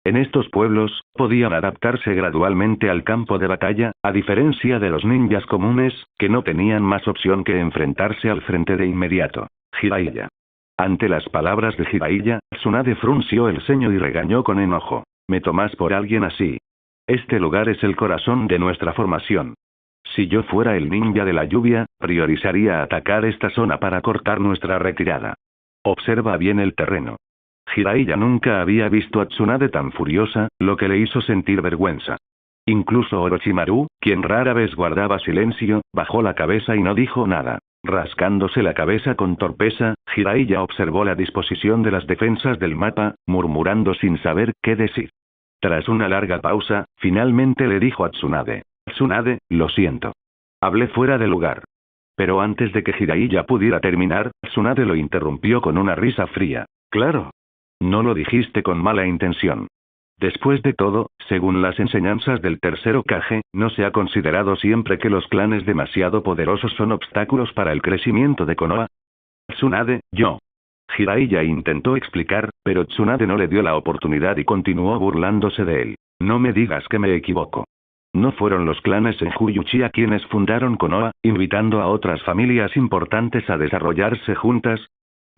En estos pueblos, podían adaptarse gradualmente al campo de batalla, a diferencia de los ninjas comunes, que no tenían más opción que enfrentarse al frente de inmediato. Jiraiya. Ante las palabras de Jiraiya, Tsunade frunció el ceño y regañó con enojo. ¿Me tomas por alguien así? Este lugar es el corazón de nuestra formación. Si yo fuera el ninja de la lluvia, priorizaría atacar esta zona para cortar nuestra retirada. Observa bien el terreno. Jiraiya nunca había visto a Tsunade tan furiosa, lo que le hizo sentir vergüenza. Incluso Orochimaru, quien rara vez guardaba silencio, bajó la cabeza y no dijo nada. Rascándose la cabeza con torpeza, Jiraiya observó la disposición de las defensas del mapa, murmurando sin saber qué decir. Tras una larga pausa, finalmente le dijo a Tsunade. Tsunade, lo siento. Hablé fuera de lugar. Pero antes de que Jiraiya pudiera terminar, Tsunade lo interrumpió con una risa fría. Claro. No lo dijiste con mala intención. Después de todo, según las enseñanzas del tercer Hokage, no se ha considerado siempre que los clanes demasiado poderosos son obstáculos para el crecimiento de Konoha. Tsunade, yo. Jiraiya intentó explicar, pero Tsunade no le dio la oportunidad y continuó burlándose de él. No me digas que me equivoco. ¿No fueron los clanes Senju y Uchiha quienes fundaron Konoha, invitando a otras familias importantes a desarrollarse juntas?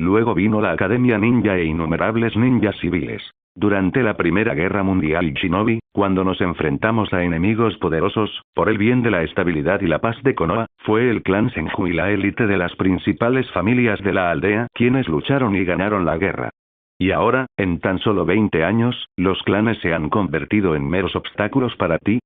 Luego vino la Academia Ninja e innumerables ninjas civiles. Durante la Primera Guerra Mundial Shinobi, cuando nos enfrentamos a enemigos poderosos, por el bien de la estabilidad y la paz de Konoha, fue el clan Senju y la élite de las principales familias de la aldea quienes lucharon y ganaron la guerra. Y ahora, en tan solo 20 años, ¿los clanes se han convertido en meros obstáculos para ti?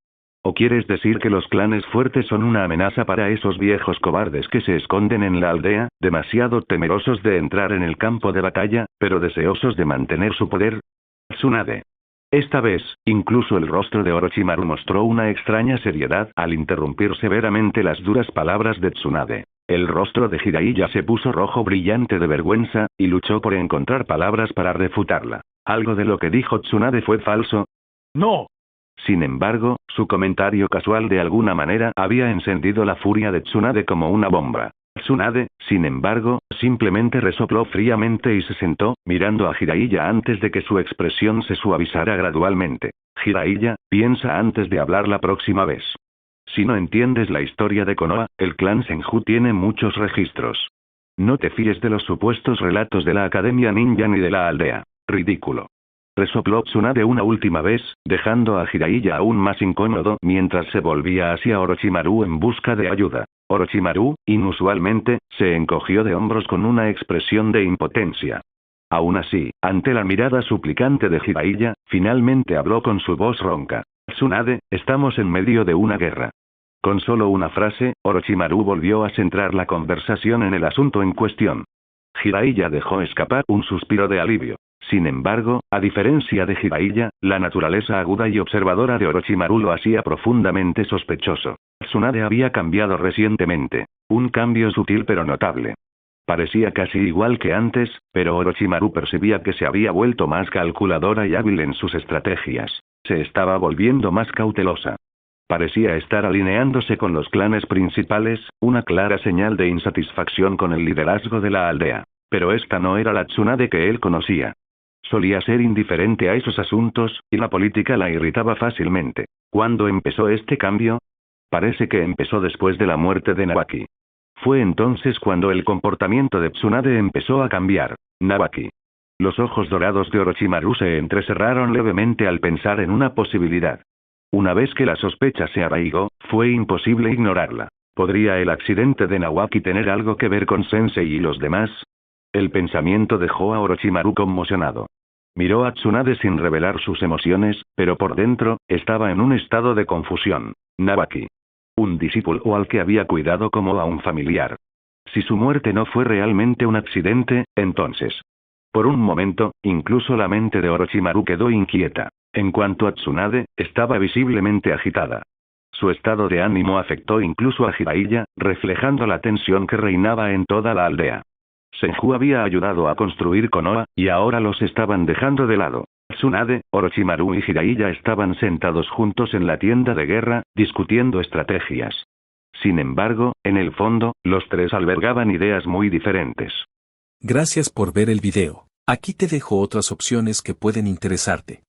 ¿O quieres decir que los clanes fuertes son una amenaza para esos viejos cobardes que se esconden en la aldea, demasiado temerosos de entrar en el campo de batalla, pero deseosos de mantener su poder? Tsunade. Esta vez, incluso el rostro de Orochimaru mostró una extraña seriedad al interrumpir severamente las duras palabras de Tsunade. El rostro de Jiraiya se puso rojo brillante de vergüenza, y luchó por encontrar palabras para refutarla. ¿Algo de lo que dijo Tsunade fue falso? ¡No! Sin embargo, su comentario casual de alguna manera había encendido la furia de Tsunade como una bomba. Tsunade, sin embargo, simplemente resopló fríamente y se sentó, mirando a Jiraiya antes de que su expresión se suavizara gradualmente. Jiraiya, piensa antes de hablar la próxima vez. Si no entiendes la historia de Konoha, el clan Senju tiene muchos registros. No te fíes de los supuestos relatos de la Academia Ninja ni de la aldea. Ridículo. Resopló Tsunade una última vez, dejando a Jiraiya aún más incómodo mientras se volvía hacia Orochimaru en busca de ayuda. Orochimaru, inusualmente, se encogió de hombros con una expresión de impotencia. Aún así, ante la mirada suplicante de Jiraiya, finalmente habló con su voz ronca. Tsunade, estamos en medio de una guerra. Con solo una frase, Orochimaru volvió a centrar la conversación en el asunto en cuestión. Jiraiya dejó escapar un suspiro de alivio. Sin embargo, a diferencia de Jiraiya, la naturaleza aguda y observadora de Orochimaru lo hacía profundamente sospechoso. Tsunade había cambiado recientemente. Un cambio sutil pero notable. Parecía casi igual que antes, pero Orochimaru percibía que se había vuelto más calculadora y hábil en sus estrategias. Se estaba volviendo más cautelosa. Parecía estar alineándose con los clanes principales, una clara señal de insatisfacción con el liderazgo de la aldea. Pero esta no era la Tsunade que él conocía. Solía ser indiferente a esos asuntos, y la política la irritaba fácilmente. ¿Cuándo empezó este cambio? Parece que empezó después de la muerte de Nawaki. Fue entonces cuando el comportamiento de Tsunade empezó a cambiar. Nawaki. Los ojos dorados de Orochimaru se entrecerraron levemente al pensar en una posibilidad. Una vez que la sospecha se arraigó, fue imposible ignorarla. ¿Podría el accidente de Nawaki tener algo que ver con Sensei y los demás? El pensamiento dejó a Orochimaru conmocionado. Miró a Tsunade sin revelar sus emociones, pero por dentro, estaba en un estado de confusión. Nawaki. Un discípulo al que había cuidado como a un familiar. Si su muerte no fue realmente un accidente, entonces. Por un momento, incluso la mente de Orochimaru quedó inquieta. En cuanto a Tsunade, estaba visiblemente agitada. Su estado de ánimo afectó incluso a Jiraiya, reflejando la tensión que reinaba en toda la aldea. Senju había ayudado a construir Konoha, y ahora los estaban dejando de lado. Tsunade, Orochimaru y Jiraiya estaban sentados juntos en la tienda de guerra, discutiendo estrategias. Sin embargo, en el fondo, los tres albergaban ideas muy diferentes. Gracias por ver el video. Aquí te dejo otras opciones que pueden interesarte.